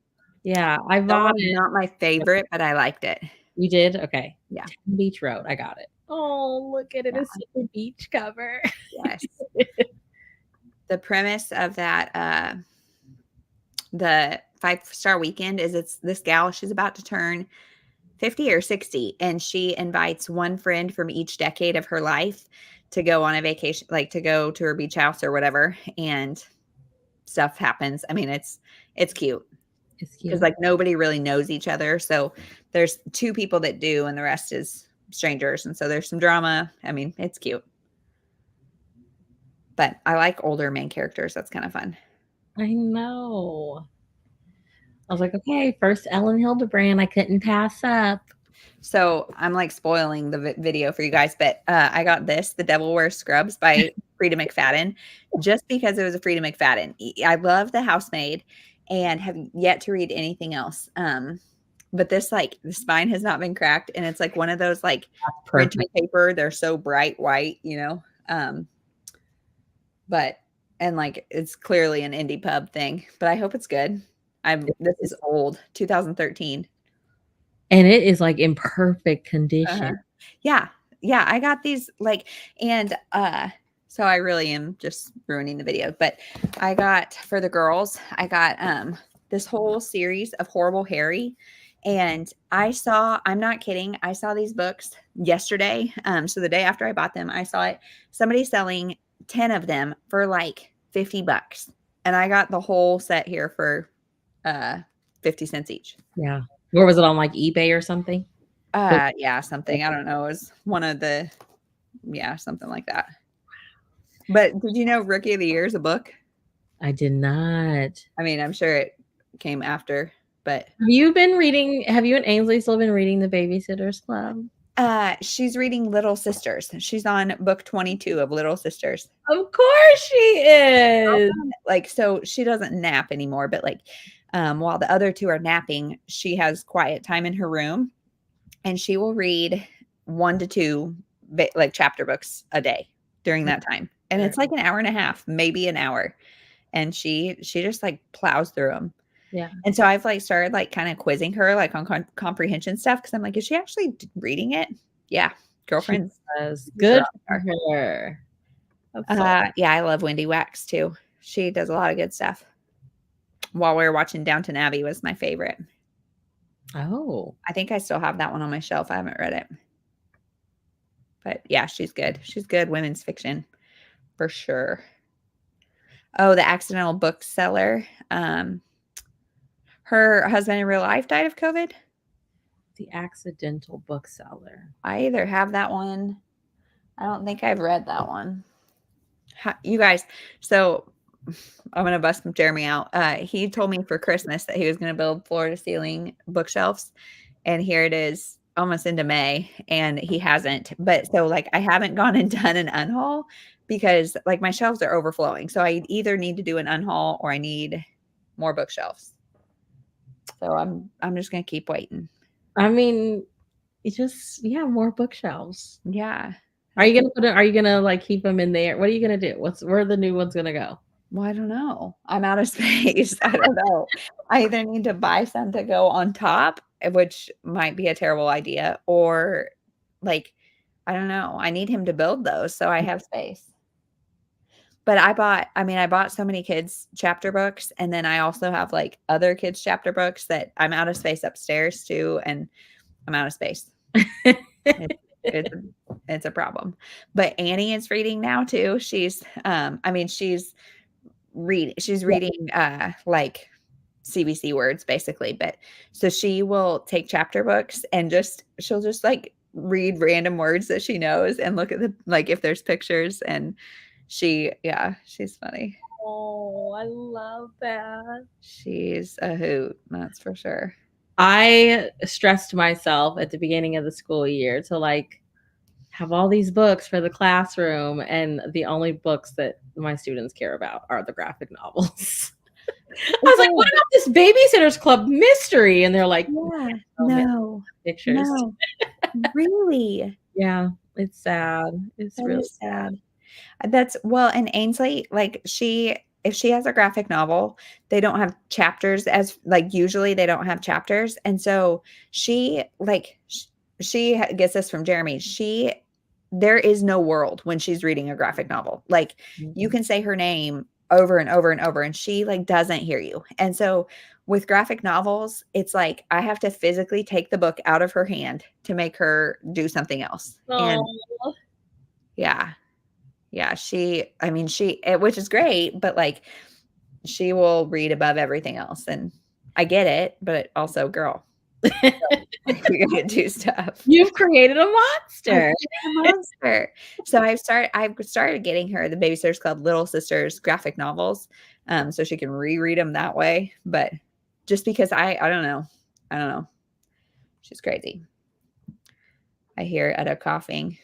Yeah, I That bought one's it. not my favorite, but I liked it. You did? Okay. Yeah. 10 Beach Road. I got it. Oh, look at it. Yeah. It's such a beach cover. Yes. The premise of that, the 5-Star Weekend is it's this gal, she's about to turn 50 or 60, and she invites one friend from each decade of her life to go on a vacation, like to go to her beach house or whatever, and stuff happens. I mean, it's cute It's because cute. like nobody really knows each other. So there's 2 people that do, and the rest is strangers. And so there's some drama. I mean, it's cute. But I like older main characters. That's kind of fun. I know. I was like, okay, first Ellen Hildebrand. I couldn't pass up. So I'm like spoiling the video for you guys, but I got this, The Devil Wears Scrubs by Frida McFadden, just because it was a Frida McFadden. I love The Housemaid and have yet to read anything else. But this, like, the spine has not been cracked, and it's like one of those like That's printer perfect. paper. They're so bright white, you know. But and like it's clearly an indie pub thing, but I hope it's good. This is old, 2013. And it is like in perfect Uh-huh. condition. Yeah. Yeah, I got these like and so I really am just ruining the video, but I got for the girls, I got this whole series of Horrible Harry, and I'm not kidding, I saw these books yesterday. So the day after I bought them, I saw it somebody selling 10 of them for like $50. And I got the whole set here for 50 cents each. Yeah. Or was it on like eBay or something? Yeah, something. I don't know. It was one of the yeah, something like that. But did you know Rookie of the Year is a book? I did not. I mean, I'm sure it came after, but Have you and Ainsley still been reading The Babysitter's Club? she's reading Little Sisters. She's on book 22 of Little Sisters. Of course she is. Like, so she doesn't nap anymore, but like while the other 2 are napping, she has quiet time in her room, and she will read 1 to 2 like chapter books a day during that time. And it's like an hour and a half, maybe an hour. And she just like plows through them. Yeah. And so I've like started like kind of quizzing her like on comprehension stuff because I'm like, is she actually reading it? Yeah, She girlfriends. does. These are Good all for her. That's so yeah, I love Wendy Wax too. She does a lot of good stuff. While we were watching Downton Abbey was my favorite. Oh. I think I still have that one on my shelf. I haven't read it. But yeah, she's good. She's good women's fiction for sure. Oh, the accidental bookseller. Her husband in real life died of COVID. The Accidental Bookseller. I either have that one. I don't think I've read that one. You guys, so I'm gonna bust Jeremy out. He told me for Christmas that he was gonna build floor to ceiling bookshelves, and here it is almost into May, and he hasn't. But so like I haven't gone and done an unhaul because like my shelves are overflowing. So I either need to do an unhaul or I need more bookshelves. So I'm just gonna keep waiting. I mean, it's just more bookshelves. Yeah. Are you gonna like keep them in there? What are you gonna do? Where are the new ones gonna go? Well, I don't know. I'm out of space. I don't know. I either need to buy some to go on top, which might be a terrible idea, or like, I don't know. I need him to build those so I have space. But I bought so many kids chapter books, and then I also have like other kids chapter books that I'm out of space upstairs too, and I'm out of space. It's it's it's a problem. But Annie is reading now too. She's she's Yeah. reading like CBC words basically, but so she will take chapter books and she'll just like read random words that she knows and look at the like if there's pictures, and she's funny. Oh, I love that. She's a hoot, that's for sure. I stressed myself at the beginning of the school year to like have all these books for the classroom, and the only books that my students care about are the graphic novels. I was like, what about this Babysitter's Club mystery? And they're like, Yeah. "Oh, man, No. pictures." No. Really? Yeah, it's sad. It's That really is sad. That's well, and Ainsley, like if she has a graphic novel, they don't have chapters as like usually they don't have chapters. And so she like gets this from Jeremy. There is no world when she's reading a graphic novel. Like you Mhm. can say her name over and over and over and she like doesn't hear you. And so with graphic novels, it's like I have to physically take the book out of her hand to make her do something else. And Oh, yeah, yeah, which is great, but like she will read above everything else. And I get it, but also, girl, we gotta do stuff. you've created a I monster. created a monster. So I've started getting her the Babysitters Club Little Sisters graphic novels, so she can reread them that way. But just because I don't know. I don't know. She's crazy. I hear Etta coughing.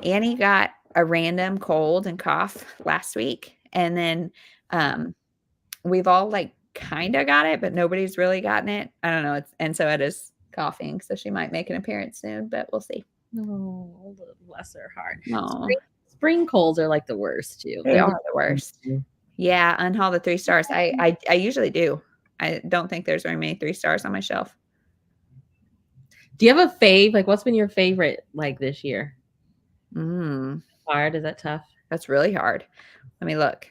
Annie got a random cold and cough last week, and then we've all like kind of got it, but nobody's really gotten it. I don't know. And so Etta's coughing, so she might make an appearance soon, but we'll see. Oh, bless her heart. No, Spring colds are like the worst too. they are the worst. Yeah, unhaul the 3 stars. I usually do. I don't think there's very many 3 stars on my shelf. Do you have a fave? Like, what's been your favorite like this year? Mm, Hard? Is that tough? that's really hard. Let me look.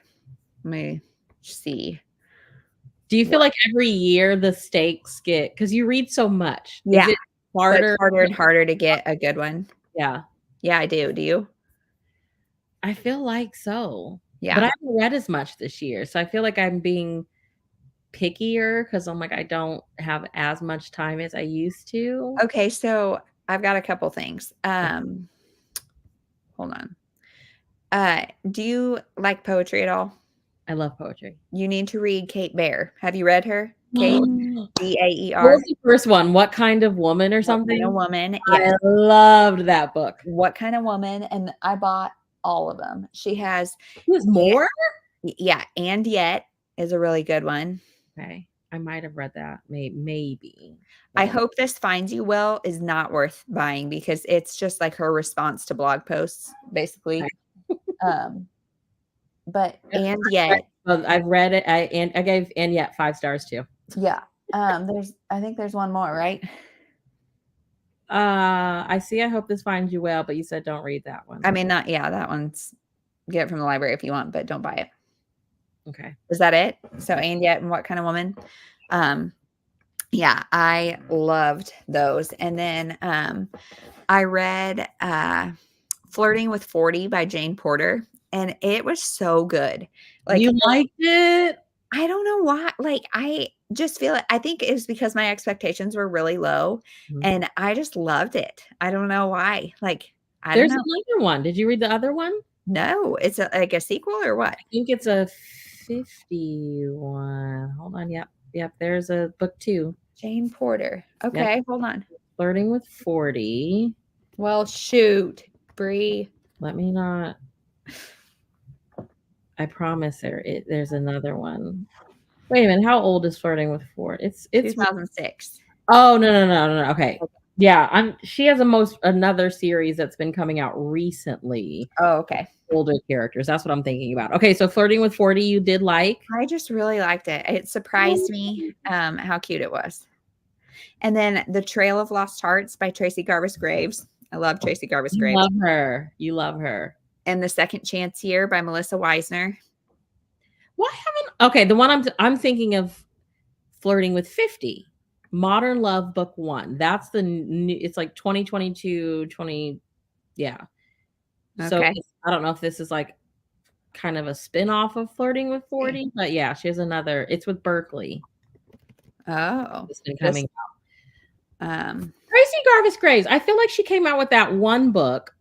Let me see. Do you feel like every year the stakes get because you read so much? Yeah, Is it so harder? it's harder and harder to get a good one. Yeah, Yeah, I do. Do you? I feel like so. But Yeah. I haven't read as much this year, so I feel like I'm being pickier because I'm like I don't have as much time as I used to. Okay, so I've got a couple things. Hold on. Do you like poetry at all? I love poetry. You need to read Kate Bear. Have you read her? Kate What Bear. was the first one? What kind of woman or What kind of something? woman? I Yes. loved that book. What kind of woman? And I bought all of them. She has, There's more? yeah, and yet is a really good one. Okay. I might have read that. Maybe. I hope this finds you well is not worth buying because it's just like her response to blog posts, basically. Um, but and yet, Well, I've read it. I gave and yet 5 stars too. yeah. I think there's one more, right? I see. I hope this finds you well, but you said don't read that one. I mean, not yeah, that one's get it from the library if you want, but don't buy it. Okay. Is that it? So and yet and what kind of woman? Yeah, I loved those. And then I read Flirting with 40 by Jane Porter. and it was so good. Like, You liked it? I don't know why, like, I just feel it I think it's because my expectations were really low, Mhm. and I just loved it. I don't know why, like, I don't There's know. another one. Did you read the other one? No, it's like a sequel or what? I think it's a 51. Hold on, yep, yep, there's a book 2. Jane Porter. Yep, Okay, hold on. Flirting with 40. Well, shoot, Bree. Let me not I promise there's another one. Wait a minute, how old is Flirting with 40? It's 2006. Oh, no, no, no, no, no, okay. Yeah, she has another series that's been coming out recently, Oh, okay. older characters, that's what I'm thinking about. Okay, so Flirting with 40 you did like? I just really liked it. It surprised me, how cute it was. And then The Trail of Lost Hearts by Tracy Garvis Graves. I love Tracy Garvis You Graves. love her. You love her. And The Second Chance Here by Melissa Weisner. Why haven't Okay, the one I'm thinking of Flirting with 50. Modern Love Book 1. That's the new it's like 2022, 20 yeah. So, Okay. I don't know if this is, like, kind of a spin-off of Flirting with 40, but yeah, she has another it's with Berkeley. Oh, It's been this coming um, Tracy Garvis Graves, I feel like she came out with that one book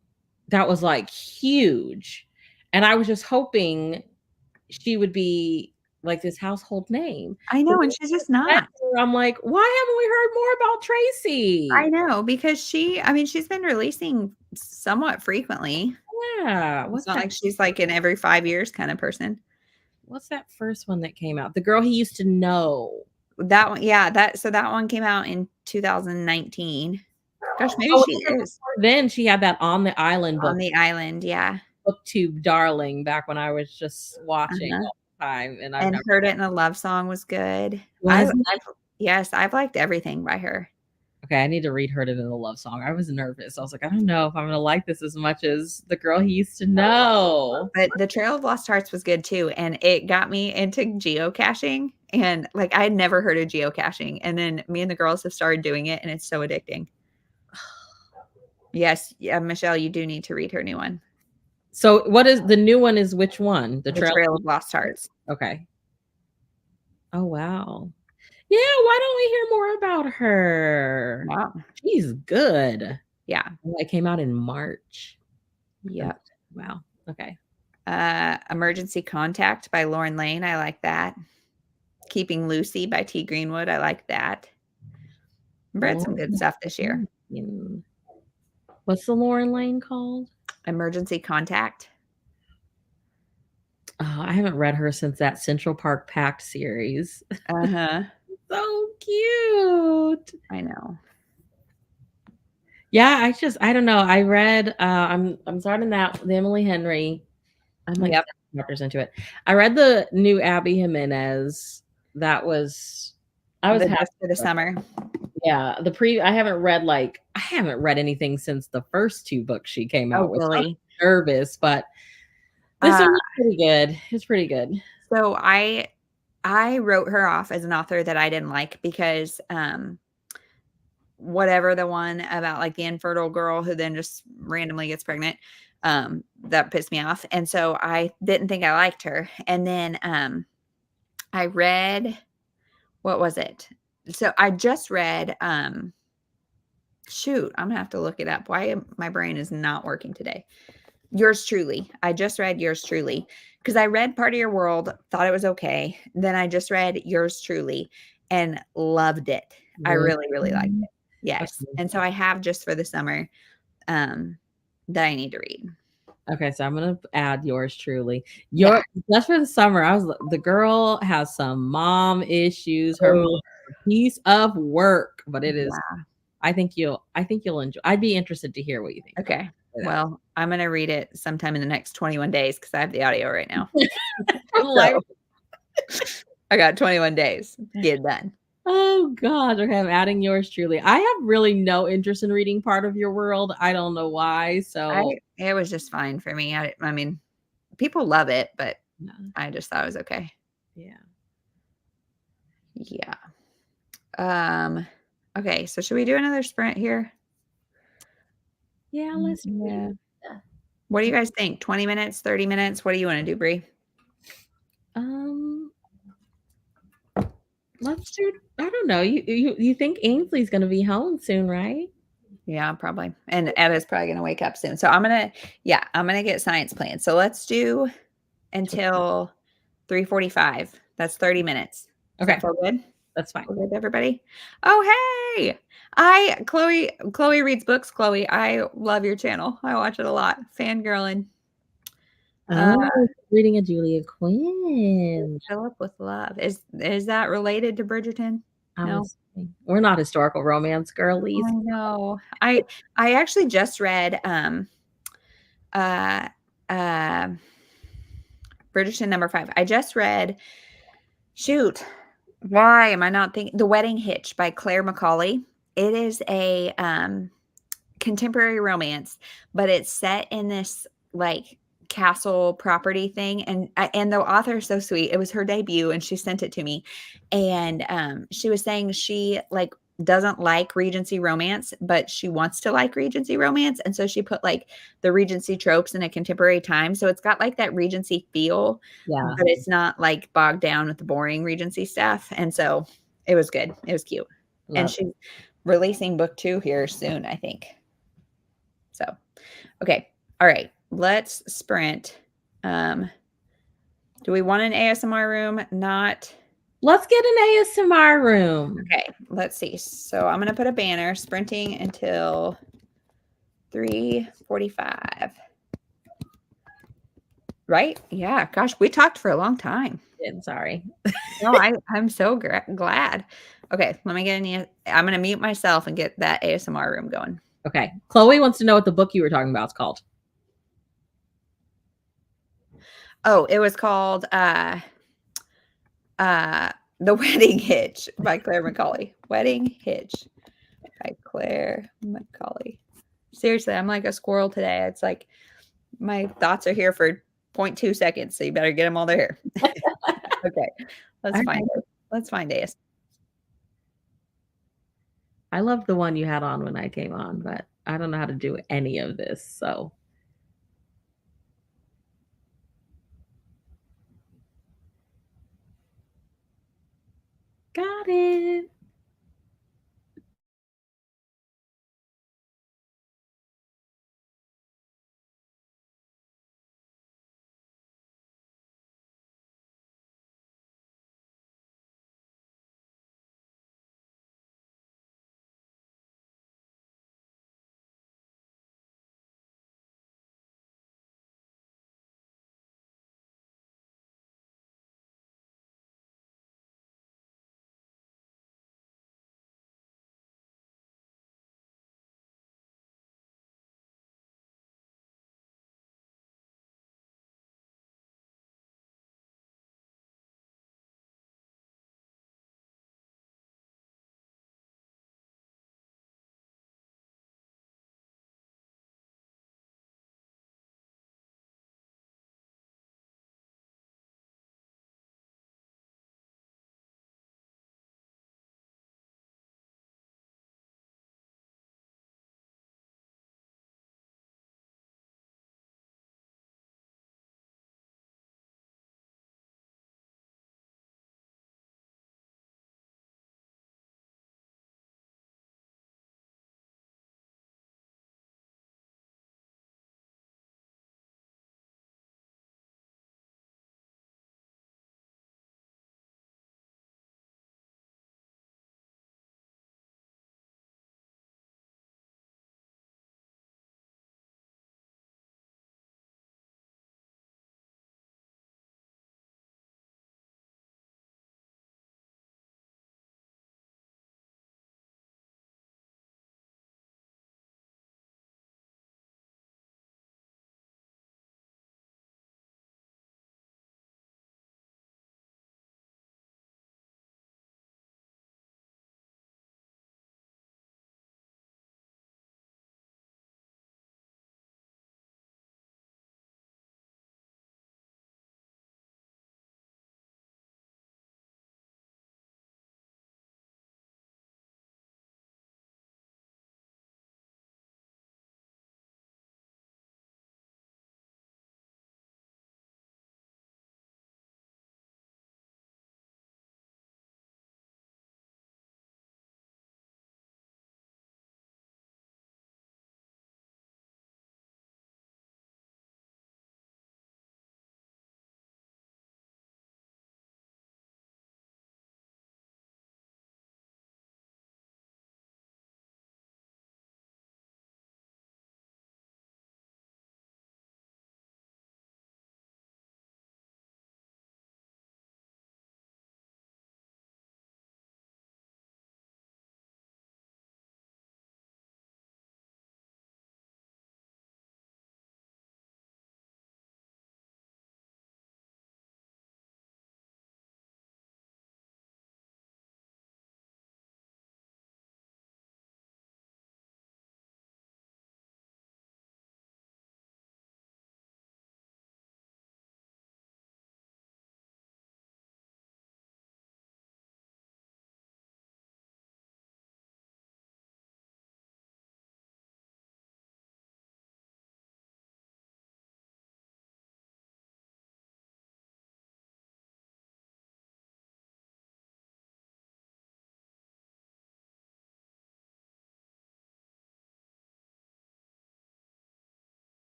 that was, like, huge, and I was just hoping she would be, like, this household name. I But know, and then she's when just I read not. her, I'm like, "Why haven't we heard more about I Tracy?" know because I mean, she's been releasing somewhat frequently. Yeah, It's not like she's like an every 5 years kind of person. what's that first one that came out? The Girl He Used to Know. That one, yeah, that one came out in 2019. Gosh, maybe Oh, she even is before then, she had that On the Island on the island, yeah. booktube darling back when I was just watching Uh-huh. all the time, and I've And never Heard It in a Love Song was good. wasn't it? Yes, I've liked everything by her. Okay, I need to read Heard It in a Love Song. I was nervous. I was like, "I don't know if I'm gonna like this as much as The Girl He Used to Know." But The Trail of Lost Hearts was good too, and it got me into geocaching, and, like, I had never heard of geocaching, and then me and the girls have started doing it, and it's so addicting. Yes, yeah, Michelle, you do need to read her new one, So, what is the new one is which one? The The Trail Trail of Lost Hearts. Okay. Oh, wow. Yeah, why don't we hear more about her? Wow. She's good. Yeah. Oh, it came out in March. And Yep. wow, okay. Emergency Contact by Lauren Lane, I like that. Keeping Lucy by T. Greenwood, I like that. Read some good Lauren stuff this year. Lane. What's the Lauren Lane called? Emergency Contact. Oh, I haven't read her since that Central Park Pact series. Uh-huh. So cute. I know. Yeah, I don't know. I read, I'm starting the Emily Henry. I'm like Yep. 7 chapters into it. I read the new Abby Jimenez. That was I was The happy Just for the with it. Summer. Yeah, I haven't read anything since the first 2 books she came Oh, out with. So I was really? nervous, but this Uh, one was pretty good. It's pretty good. so I wrote her off as an author that I didn't like because, whatever the one about, like, the infertile girl who then just randomly gets pregnant, that pissed me off, and so I didn't think I liked her, and then, I read what was it? So I just read, shoot, I'm gonna have to look it up. My brain is not working today. Yours Truly. I just read Yours Truly because I read Part of Your World, thought it was okay. Then I just read Yours Truly and loved it. I Really? really, really liked it. Yes. Okay. And so I have Just for the Summer, um, that I need to read. Okay, so I'm gonna add yours truly. Yeah. Your Just for the Summer, the girl has some mom issues. Her mom Oh, is a piece of work, but it is yeah. I think you'll enjoy I'd be interested to hear what you think about Okay. that. Well, I'm gonna read it sometime in the next 21 days because I have the audio right now. From library. So I got 21 days. Get it done. Oh gosh, okay, I'm adding yours truly. I have really no interest in reading Part of Your World. I don't know why, I so It was just fine for me. I mean, people love it, but yeah, I just thought it was okay. yeah. Yeah. Okay, so should we do another sprint here? Yeah, let's read. Yeah. What do you guys think? 20 minutes, 30 minutes? What do you wanna do, Bree? Um, let's do I don't know. You think Ainsley's gonna be home soon, right? Yeah, probably. And Etta's probably gonna wake up soon. So I'm gonna get science planned. So let's do until 3:45. That's 30 minutes. Does that Okay, feel good? that's fine. Feel good to everybody? Oh, hey. Chloe reads books, Chloe. I love your channel. I watch it a lot. Fangirling. Uh, Oh, reading a Julia Quinn. Philip with Love. Is that related to Bridgerton? I'm No? assuming. We're not historical romance I girlies. know. I actually just read uh uh Bridgerton number 5. I just read shoot, why am I not thinking The Wedding Hitch by Claire McCauley. It is a contemporary romance, but it's set in this like castle property thing, and the author is so sweet. It was her debut and she sent it to me, and she was saying she like doesn't like Regency romance, but she wants to like Regency romance, and so she put like the Regency tropes in a contemporary time, so it's got like that Regency feel, Yeah, but it's not like bogged down with the boring Regency stuff, and so it was good. It was cute, and love. she's releasing book 2 here soon, I think. So, okay. All right. Let's sprint. Um, do we want an ASMR room? Not. Let's get an ASMR room. Okay. Let's see. So I'm going to put a banner sprinting until 3:45. Right? Yeah. Gosh, we talked for a long time. Sorry. No, I'm so glad. Okay. Let me get I'm going to mute myself and get that ASMR room going. Okay. Chloe wants to know what the book you were talking about is called. Oh, it was called The Wedding Hitch by Claire McCauley. Wedding Hitch by Claire McCauley. Seriously, I'm like a squirrel today. It's like my thoughts are here for zero point 0.2 seconds, so you better get them all there. Okay, let's All find right. it. Let's find AS. I love the one you had on when I came on, but I don't know how to do any of this. So got it.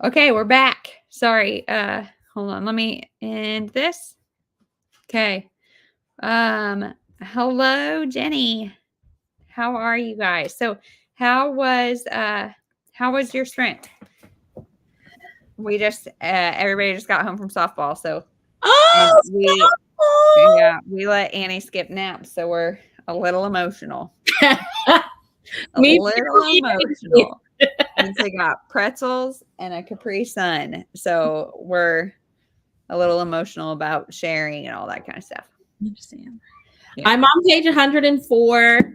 Okay, we're back. Sorry. Hold on. Let me end this. Okay. Hello, Jenny. How are you guys? So, how was your sprint? We just everybody just got home from softball, so and Oh, we let Annie skip naps, so we're a little emotional. A me little too. emotional. And so got pretzels and a Capri Sun. So we're a little emotional about sharing and all that kind of stuff. Understand. Yeah. I'm on page 104.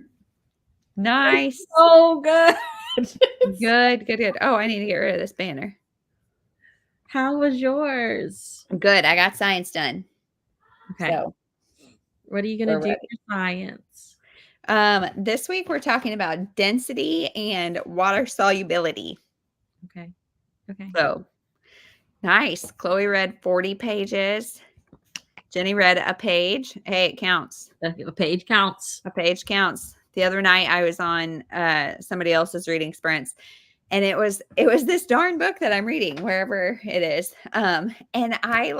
Nice. Oh, good. Good. Oh, I need to get rid of this banner. How was yours? Good. I got science done. Okay. So What are you going to do for science? This week we're talking about density and water solubility. Okay. So nice. Chloe read 40 pages. Jenny read a page. Hey, it counts. A page counts. A page counts. The other night I was on somebody else's reading sprints, and it was this darn book that I'm reading wherever it is. And I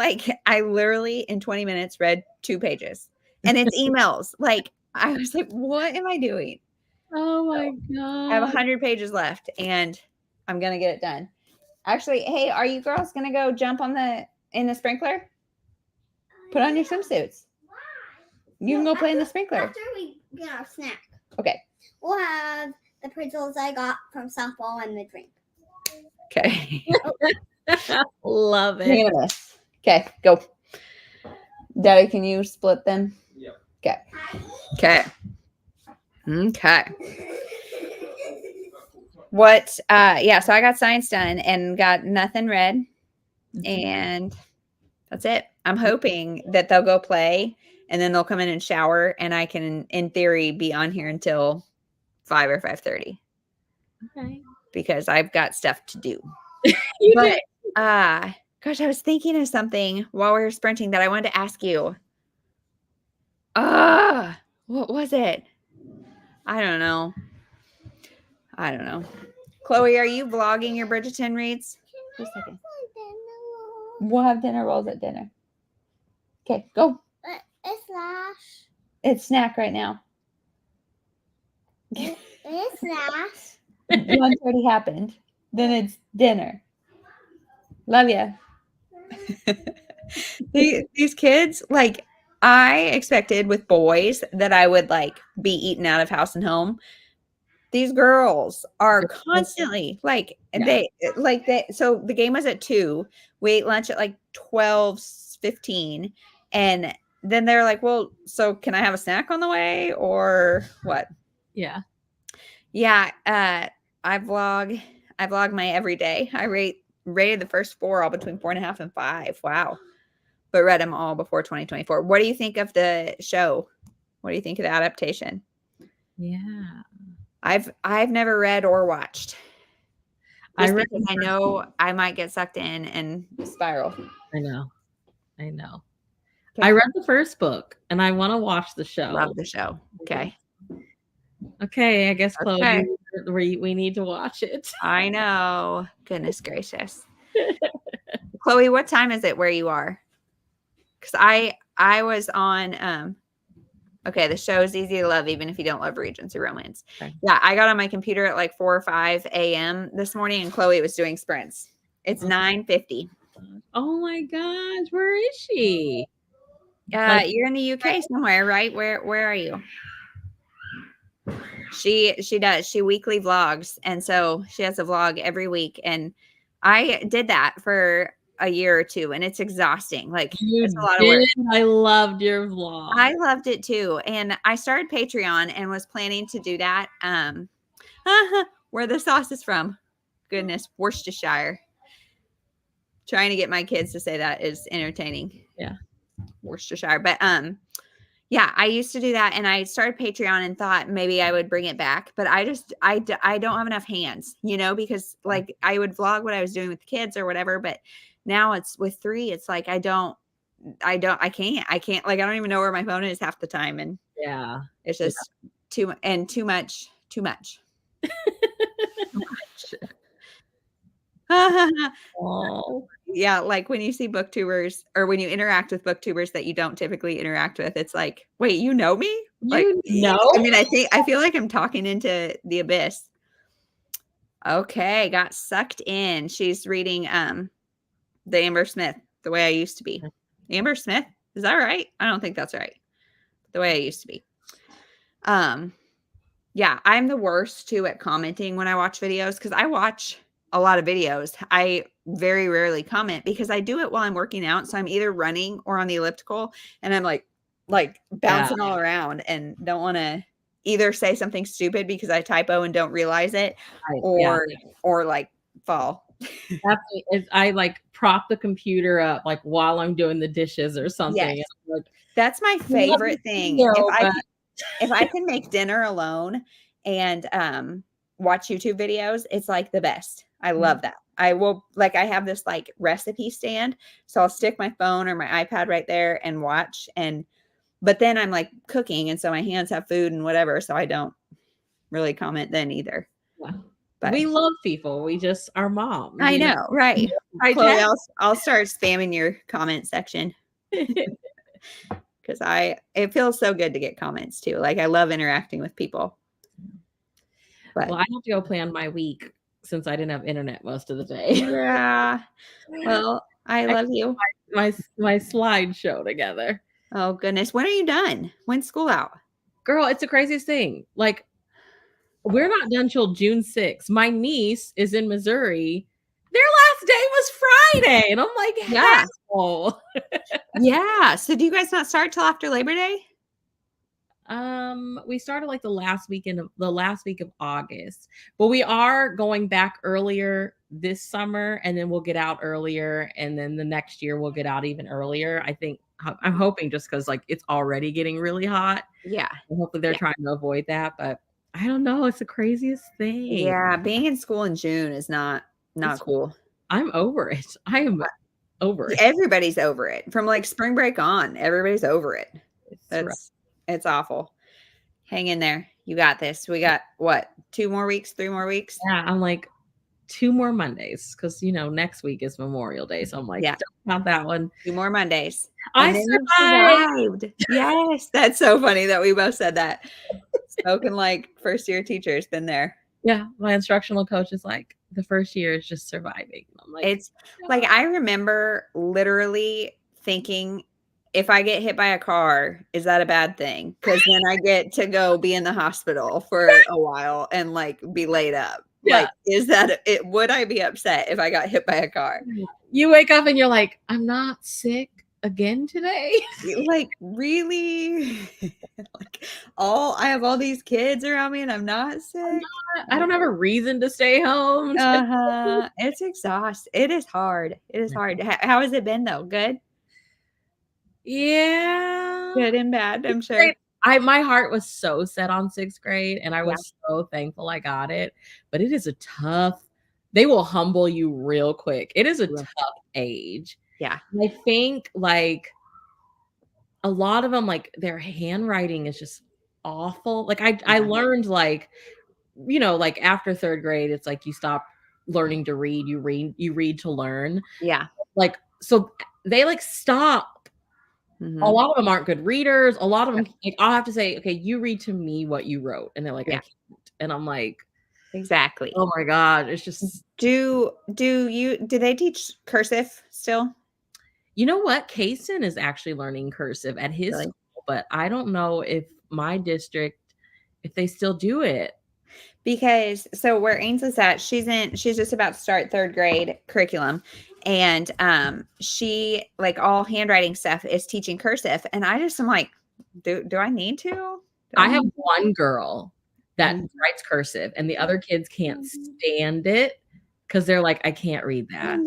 literally in 20 minutes read 2 pages, and it's emails. Like I was like, what am I doing? Oh my I have God. 100 pages left, and I'm gonna get it done. Actually, hey, are you girls gonna go jump in the sprinkler? Put on your swimsuits. You can go play in the sprinkler. After we get our snack. Okay. We'll have the pretzels I got from softball and the drink. Okay. Love it. Okay, go. Daddy, can you split them? Yep. Okay. What so I got science done and got nothing read, and that's it. I'm hoping that they'll go play and then they'll come in and shower, and I can in theory be on here until 5 or 5:30. Okay. Because I've got stuff to do. But gosh, I was thinking of something while we were sprinting that I wanted to ask you. What was it? I don't know. Chloe, are you vlogging your Bridgerton reads? Just a second. We'll have dinner rolls at dinner. Okay, go. It's Lash. It's snack right now. It's Lash. Lunch already happened. Then it's dinner. Love you. These kids, like, I expected with boys that I would like be eaten out of house and home. These girls are constantly like so the game was at 2. We ate lunch at like 12:15, and then they're like, well, so can I have a snack on the way or what? Yeah. I vlog my everyday. I rated the first 4 all between 4.5 and 5. Wow. But read them all before 2024. What do you think of the show? What do you think of the adaptation? Yeah. I've never read or watched. I read because I know I might get sucked in and spiral. I know. I read the first book and I want to watch the show. Love the show. Okay. Okay, I guess Chloe, we need to watch it. I know. Goodness gracious. Chloe, what time is it where you are? Because I was on okay, the show is easy to love even if you don't love Regency Romance. Okay. Yeah, I got on my computer at like 4 or 5 a.m. this morning, and Chloe was doing sprints. It's 9:50. Oh my gosh, where is she? You're in the UK somewhere, right? Where are you? She does. She weekly vlogs, and so she has a vlog every week. And I did that for a year or 2, and it's exhausting. Like it's a lot of work. I loved your vlog. I loved it too, and I started Patreon and was planning to do that. Where the sauce is from. Goodness, Worcestershire. Trying to get my kids to say that is entertaining. Yeah. Worcestershire. But yeah, I used to do that, and I started Patreon and thought maybe I would bring it back, but I don't have enough hands, because like I would vlog what I was doing with the kids or whatever, but now it's with 3, it's like I can't, like I don't even know where my phone is half the time, and Yeah. it's just too much. Oh. Yeah, like when you see booktubers or when you interact with booktubers that you don't typically interact with, it's like, wait, you know me? Like, I mean, I feel like I'm talking into the abyss. Okay, got sucked in. She's reading the Amber Smith, The Way I Used to Be. Amber Smith, is that right? I don't think that's right. The Way I Used to Be. Yeah, I'm the worst too at commenting when I watch videos because I watch a lot of videos. I very rarely comment because I do it while I'm working out. So I'm either running or on the elliptical, and I'm like bouncing all around and don't want to either say something stupid because I typo and don't realize it, or like fall. I like prop the computer up like while I'm doing the dishes or something. Yes. Like, that's my favorite thing. If I can make dinner alone and watch YouTube videos, it's like the best. I love that. I will, like, I have this like recipe stand, so I'll stick my phone or my iPad right there and watch, but then I'm like cooking, and so my hands have food and whatever, so I don't really comment then either. Yeah. But we love people. We just are moms. I know, right? Chloe, I'll start spamming your comment section because it feels so good to get comments too. Like I love interacting with people. But well, I have to go plan my week since I didn't have internet most of the day. Yeah. Well, I love you. My slideshow together. Oh goodness. When are you done? When's school out? Girl, it's the craziest thing. Like, we're not done till June 6th. My niece is in Missouri. Their last day was Friday. And I'm like, yeah. Hell. Yeah. So do you guys not start till after Labor Day? We started like the last week of August, but we are going back earlier this summer, and then we'll get out earlier, and then the next year we'll get out even earlier. I'm hoping just because like it's already getting really hot. Yeah. And hopefully they're trying to avoid that, but I don't know. It's the craziest thing. Yeah, being in school in June is not cool. I'm over it. I am over it. Everybody's over it. From like spring break on, everybody's over it. It's awful. Hang in there. You got this. We got what? 3 more weeks? Yeah, I'm like 2 more Mondays because next week is Memorial Day. So I'm like, don't count that one. 2 more Mondays. I survived. Yes, that's so funny that we both said that. Spoken like first year teachers, been there. Yeah, my instructional coach is like, the first year is just surviving. I'm like, it's like I remember literally thinking, if I get hit by a car, is that a bad thing? Because then I get to go be in the hospital for a while and like be laid up. Yeah. Like, is that it? Would I be upset if I got hit by a car? You wake up and you're like, I'm not sick again today. Like, really? Like, I have all these kids around me and I'm not sick. I don't have a reason to stay home. It's exhausting. It is hard. Hard. How has it been though? Good? Yeah. Good and bad, I'm sure. My heart was so set on 6th grade, and I was so thankful I got it. But it is they will humble you real quick. It is a tough age. Yeah. I think like a lot of them, like their handwriting is just awful. Like I learned like after 3rd grade, it's like you stop learning to read, you read to learn. Yeah. Like, so they like stop. Mm-hmm. A lot of them aren't good readers. A lot of them, like, I'll have to say, okay, you read to me what you wrote. And they're like, I can't. And I'm like, exactly. Oh my God. It's just. Do they teach cursive still? You know what? Kaysen is actually learning cursive at his school, but I don't know if my district, if they still do it. Because so where Ainsley's at, she's just about to start 3rd grade curriculum. And she, like, all handwriting stuff is teaching cursive. And I just am like, do I need to? I have one girl that writes cursive, and the other kids can't stand it because they're like, I can't read that.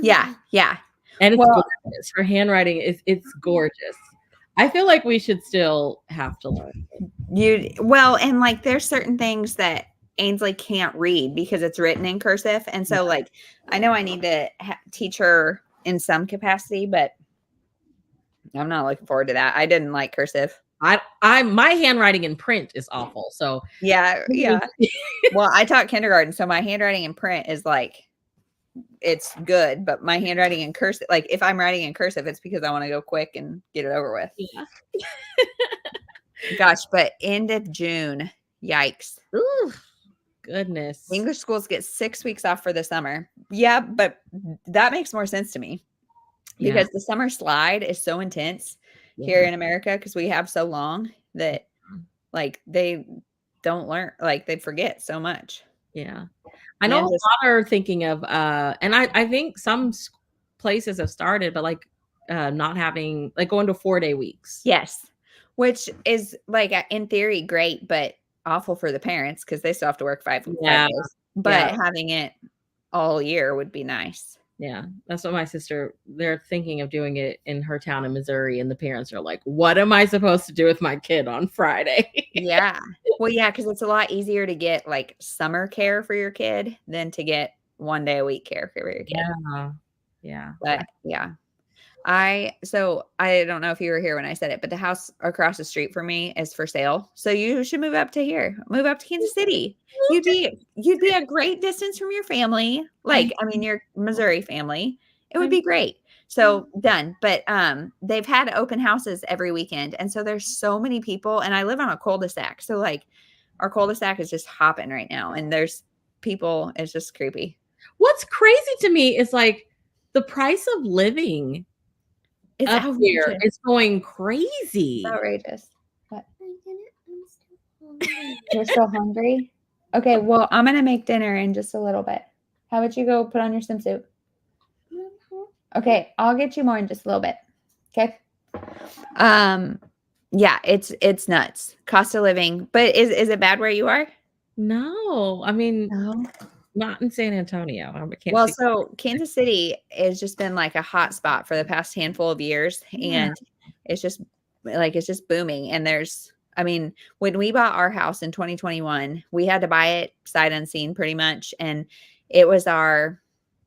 Yeah, yeah. And it's Well, gorgeous. Her handwriting it's gorgeous. I feel like we should still have to learn. and like there's certain things that Ainsley can't read because it's written in cursive, and so like I know I need to teach her in some capacity, but I'm not looking forward to that. I didn't like cursive. My handwriting in print is awful. So Yeah. Well, I taught kindergarten, so my handwriting in print is like it's good, but my handwriting in cursive, like if I'm writing in cursive, it's because I want to go quick and get it over with. Yeah. Gosh, but end of June, yikes. Ooh, goodness. English schools get 6 weeks off for the summer. Yeah, but that makes more sense to me because the summer slide is so intense here in America because we have so long that like they don't learn, like they forget so much. Yeah. I know a lot are thinking of and I think some places have started, but like not having like going to 4-day weeks. Yes. Which is like in theory great, but awful for the parents because they still have to work 5 days. But having it all year would be nice. Yeah, that's what they're thinking of doing it in her town in Missouri, and the parents are like, what am I supposed to do with my kid on Friday? Yeah. Well, yeah, because it's a lot easier to get like summer care for your kid than to get 1 day a week care for your kid. Yeah. But yeah. I don't know if you were here when I said it, but the house across the street from me is for sale. So you should move up to here. Move up to Kansas City. You'd be a great distance from your family. Like, I mean, your Missouri family. It would be great. So done. But they've had open houses every weekend. And so there's so many people. And I live on a cul-de-sac. So like our cul-de-sac is just hopping right now. And there's people, it's just creepy. What's crazy to me is like the price of living up here is going crazy. It's outrageous. What? You're still hungry? Okay, well, I'm gonna make dinner in just a little bit. How about you go put on your swimsuit? Okay, I'll get you more in just a little bit. Okay. Yeah, it's nuts. Cost of living. But is it bad where you are? No, I mean No. Not in San Antonio. Well, so Kansas City has just been like a hot spot for the past handful of years, and it's just booming. And I mean, when we bought our house in 2021, we had to buy it sight unseen pretty much, and it was our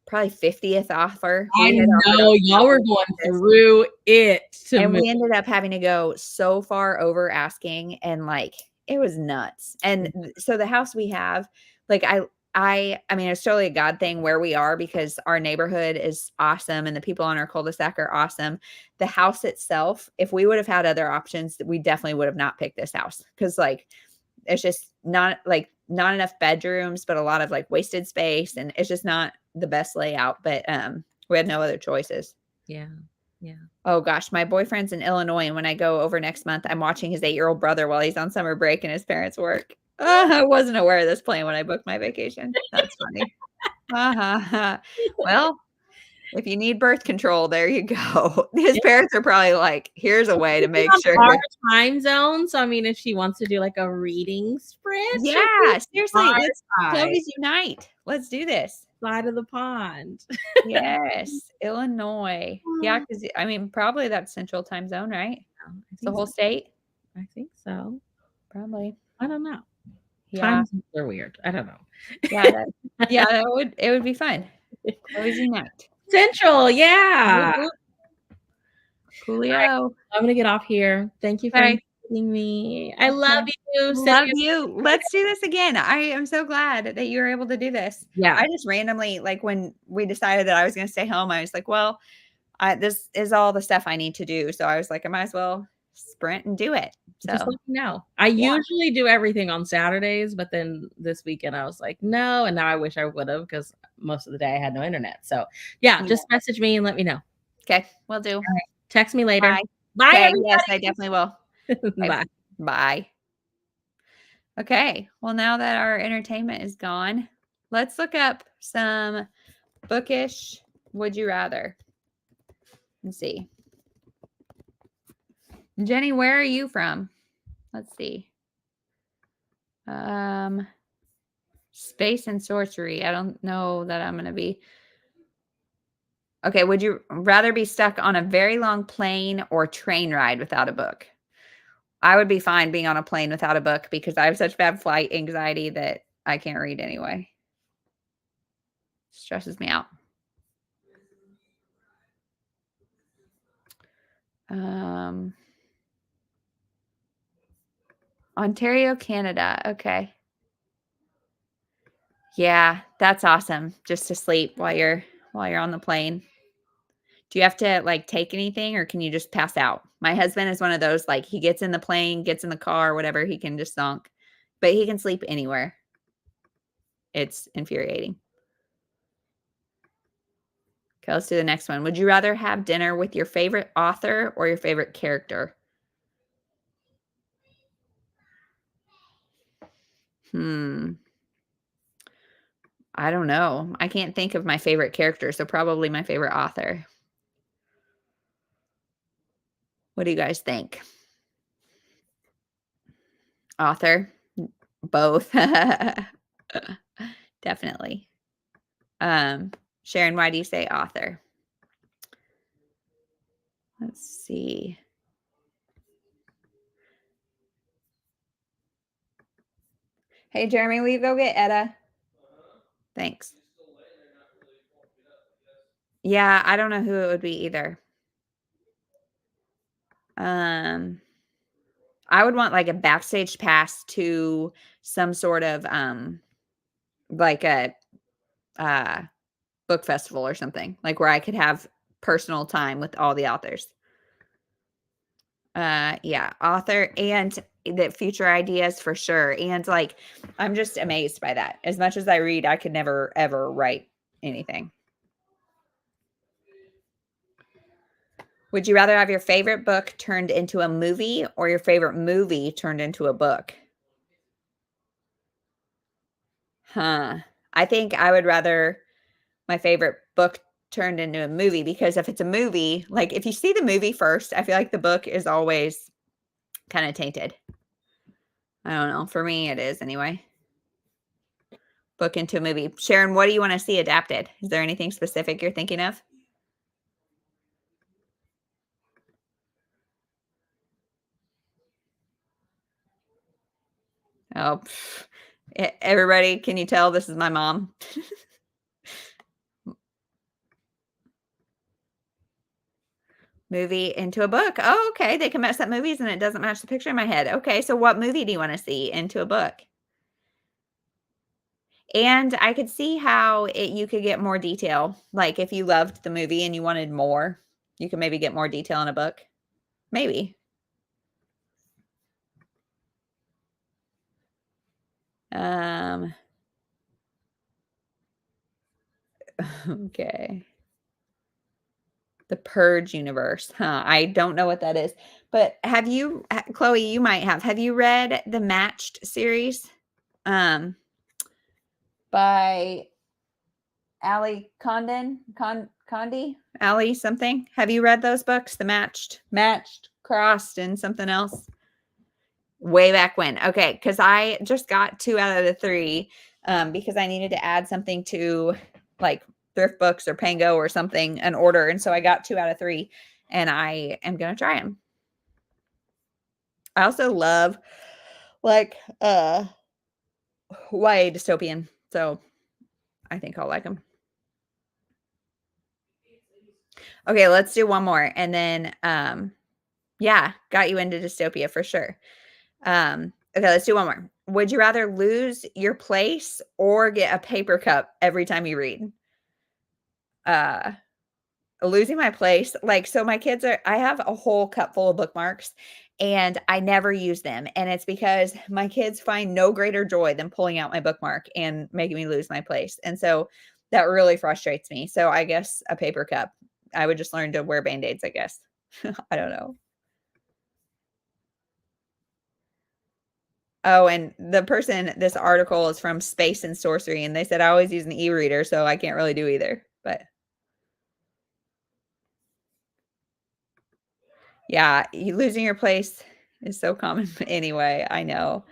probably 50th offer. I know y'all were going through it, and we ended up having to go so far over asking, and like it was nuts. And so the house we have, like I mean, it's totally a God thing where we are because our neighborhood is awesome and the people on our cul-de-sac are awesome. The house itself, if we would have had other options, we definitely would have not picked this house because like it's just not enough bedrooms, but a lot of like wasted space, and it's just not the best layout. But we had no other choices. Yeah. Oh gosh, my boyfriend's in Illinois, and when I go over next month, I'm watching his 8-year-old brother while he's on summer break and his parents work. I wasn't aware of this plan when I booked my vacation. That's funny. Well, if you need birth control, there you go. His parents are probably like, here's a way to make sure. Our time zone. So I mean, if she wants to do like a reading sprint. Yeah, seriously. Let's always unite. Let's do this. Side of the pond. Yes. Illinois. Yeah, because I mean, probably that's central time zone, right? The whole state? I think so. Probably. I don't know. Yeah. Times are weird. I don't know. Yeah, it would be fun. Always unite. Central, yeah. Coolio. Right, I'm gonna get off here. Thank you for inviting me. I love you. Love you. Let's do this again. I am so glad that you were able to do this. Yeah. I just randomly, like when we decided that I was going to stay home, I was like, well, this is all the stuff I need to do. So I was like, I might as well sprint and do it. So just let me know. I usually do everything on Saturdays, but then this weekend I was like, no. And now I wish I would have because most of the day I had no internet. So just message me and let me know. Okay, will do. Right. Text me later. Bye. Bye. Okay, yes, I definitely will. Bye. Bye. Okay. Well, now that our entertainment is gone, let's look up some bookish would you rather. Let's see. Jenny, where are you from? Let's see. Space and sorcery. I don't know that I'm gonna be. Okay, would you rather be stuck on a very long plane or train ride without a book? I would be fine being on a plane without a book because I have such bad flight anxiety that I can't read anyway. Stresses me out. Um, Ontario, Canada. Okay. Yeah, that's awesome. Just to sleep while you're on the plane. Do you have to like take anything or can you just pass out? My husband is one of those like he gets in the plane, gets in the car, whatever, he can just zonk. But he can sleep anywhere. It's infuriating. Okay, let's do the next one. Would you rather have dinner with your favorite author or your favorite character? Hmm. I don't know. I can't think of my favorite character, so probably my favorite author. What do you guys think? Author? Both. Definitely. Sharon, why do you say author? Let's see. Hey, Jeremy, will you go get Etta? Thanks. Yeah, I don't know who it would be either. I would want like a backstage pass to some sort of like a uh book festival or something, like where I could have personal time with all the authors. Yeah, author and the future ideas for sure. And like I'm just amazed by that. As much as I read, I could never ever write anything. Would you rather have your favorite book turned into a movie or your favorite movie turned into a book? Huh. I think I would rather my favorite book turned into a movie because if it's a movie, like if you see the movie first, I feel like the book is always kind of tainted. I don't know. For me, it is anyway. Book into a movie. Sharon, what do you want to see adapted? Is there anything specific you're thinking of? Oh, everybody, can you tell this is my mom? Movie into a book. Oh, okay. They can mess up movies and it doesn't match the picture in my head. Okay, so what movie do you want to see into a book? And I could see how you could get more detail. Like if you loved the movie and you wanted more, you could maybe get more detail in a book. Maybe. Um, okay. The Purge universe. Huh. I don't know what that is. But have you, Chloe, you might have you read the Matched series? Um, by Ali Condi, Ali something. Have you read those books? The Matched, Crossed, and something else? Way back when. Okay, because I just got 2 out of the 3 because I needed to add something to like thrift books or Pango or something, an order. And so I got 2 out of 3 and I am gonna try them. I also love like YA dystopian. So I think I'll like them. Okay, let's do one more. And then yeah, got you into dystopia for sure. Okay, let's do one more. Would you rather lose your place or get a paper cup every time you read? Uh, Losing my place, like, so my kids are I have a whole cup full of bookmarks and I never use them. And it's because my kids find no greater joy than pulling out my bookmark and making me lose my place. And so that really frustrates me. So I guess a paper cup. I would just learn to wear band-aids, I guess. I don't know. Oh, and this article is from Space and Sorcery, and they said I always use an e-reader, so I can't really do either. But yeah, losing your place is so common anyway. I know.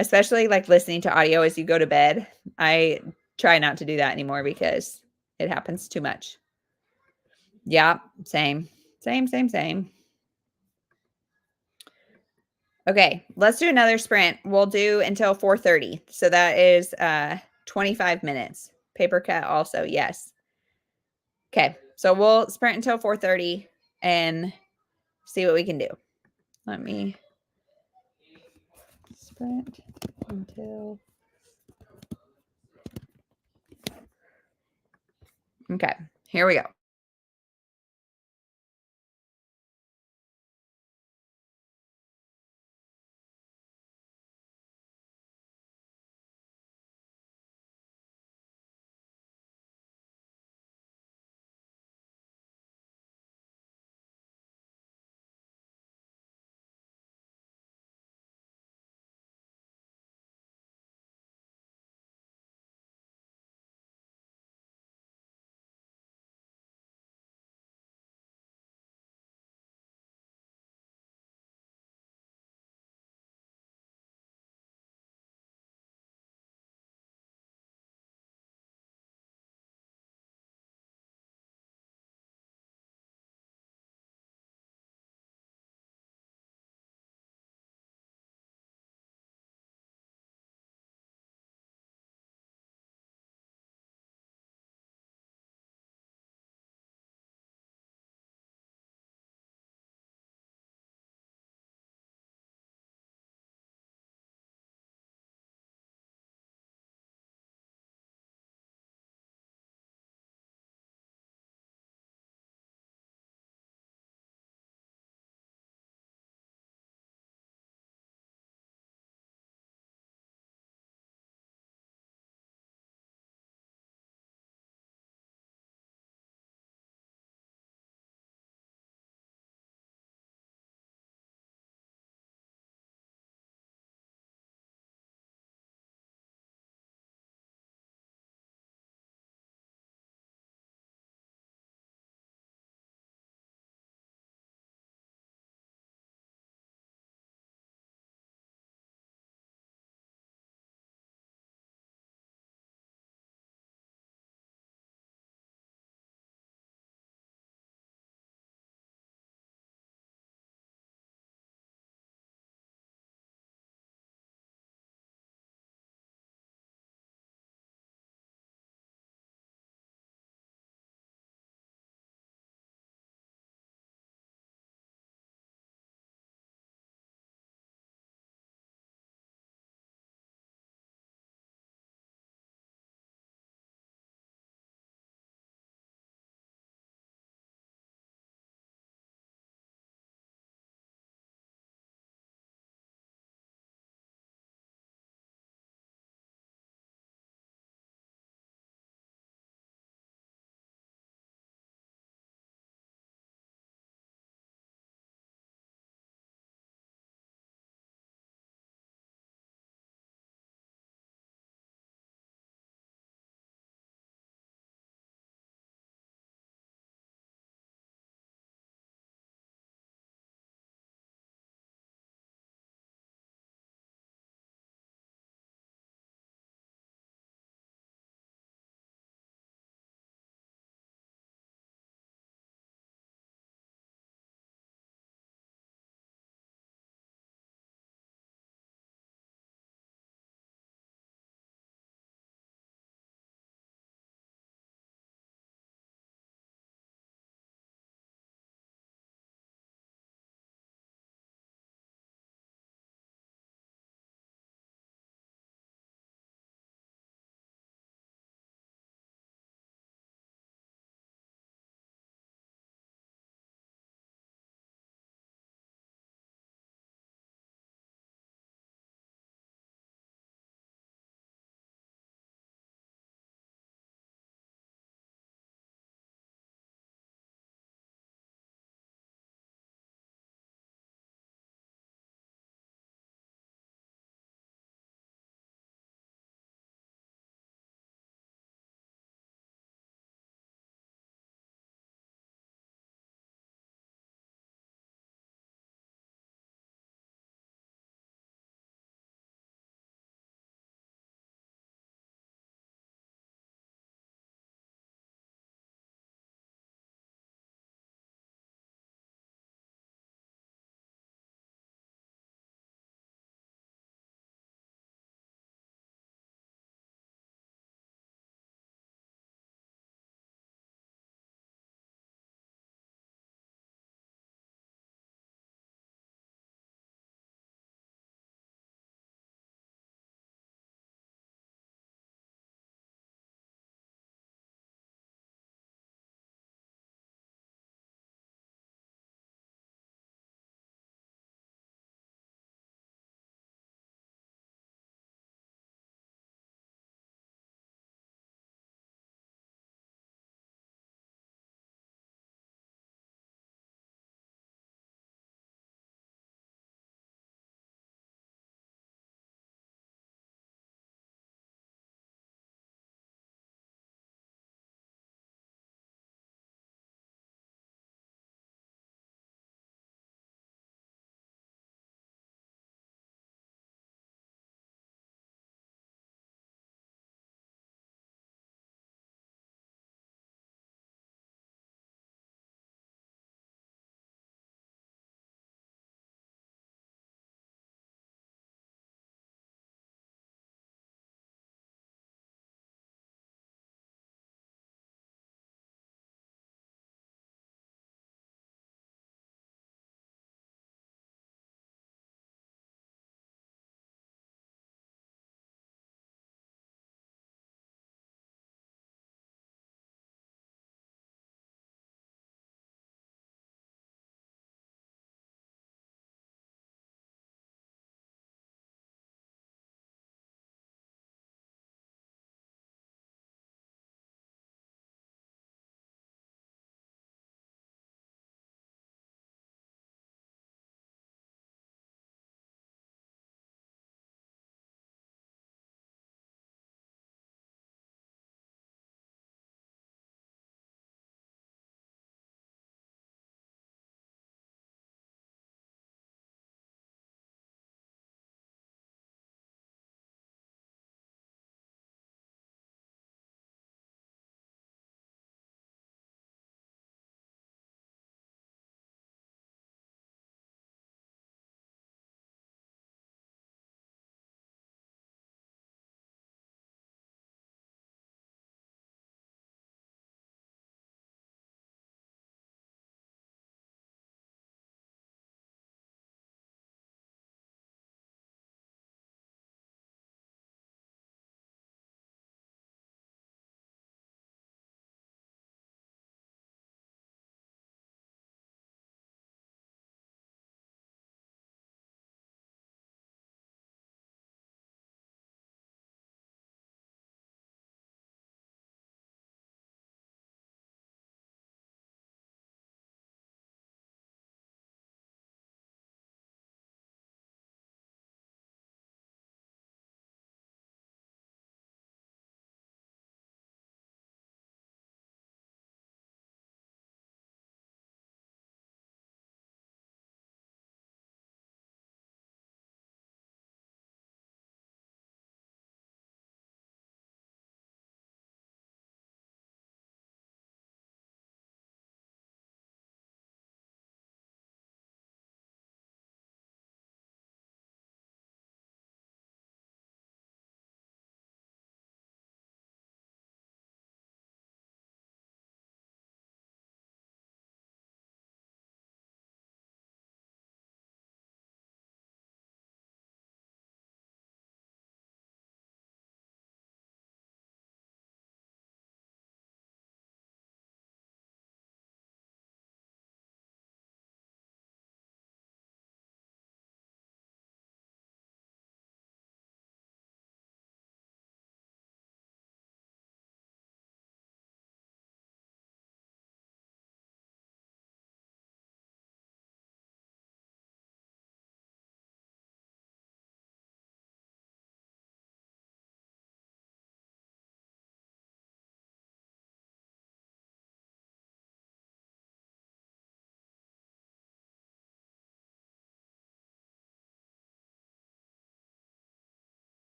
especially like listening to audio as you go to bed. I try not to do that anymore because it happens too much. Yeah, same. Same. Okay, let's do another sprint. We'll do until 4:30. So that is 25 minutes. Paper cut also, yes. Okay, so we'll sprint until 4:30 and see what we can do. Let me sprint until. Okay, here we go.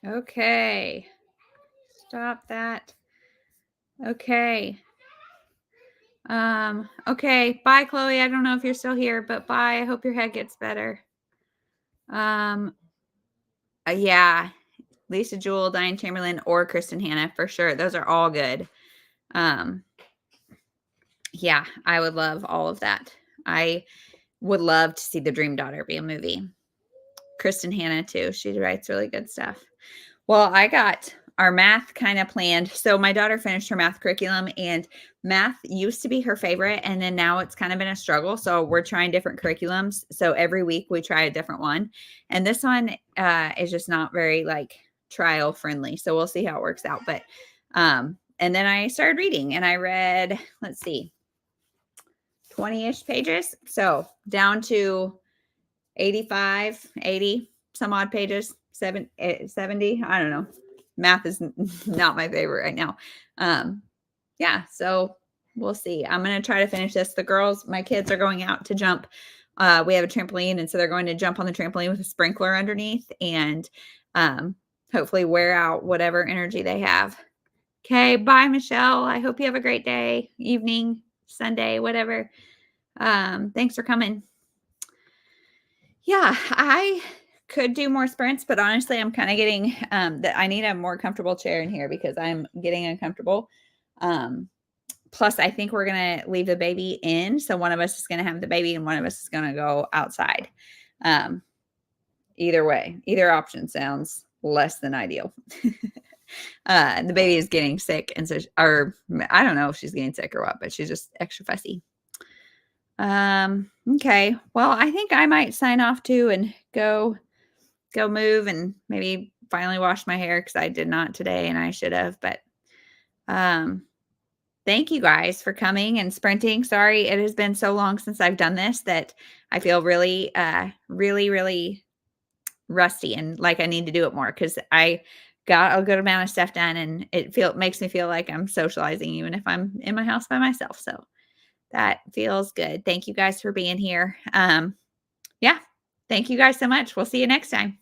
Okay. Stop that. Okay. Okay. Bye, Chloe. I don't know if you're still here, but bye. I hope your head gets better. Um, yeah. Lisa Jewell, Diane Chamberlain, or Kristen Hanna for sure. Those are all good. Yeah, I would love all of that. I would love to see The Dream Daughter be a movie. Kristen Hanna too. She writes really good stuff. Well, I got our math kind of planned. So my daughter finished her math curriculum, and math used to be her favorite, and then now it's kind of been a struggle. So we're trying different curriculums. So every week we try a different one, and this one is just not very like trial friendly. So we'll see how it works out. But and then I started reading, and I read, let's see, 20-ish pages. So down to 85, 80, some odd pages, 70. I don't know. Math is not my favorite right now. Yeah, so we'll see. I'm going to try to finish this. The girls, my kids are going out to jump. We have a trampoline, and so they're going to jump on the trampoline with a sprinkler underneath and hopefully wear out whatever energy they have. Okay, bye, Michelle. I hope you have a great day, evening, Sunday, whatever. Thanks for coming. Yeah, I could do more sprints, but honestly, I'm kind of getting that I need a more comfortable chair in here because I'm getting uncomfortable. Plus, I think we're gonna leave the baby in, so one of us is gonna have the baby and one of us is gonna go outside. Either way, either option sounds less than ideal. The baby is getting sick, and so, or I don't know if she's getting sick or what, but she's just extra fussy. Okay. Well, I think I might sign off too and go move and maybe finally wash my hair because I did not today and I should have. But thank you guys for coming and sprinting. Sorry, it has been so long since I've done this that I feel really, really rusty and like I need to do it more because I got a good amount of stuff done and it makes me feel like I'm socializing even if I'm in my house by myself. So that feels good. Thank you guys for being here. Yeah. Thank you guys so much. We'll see you next time.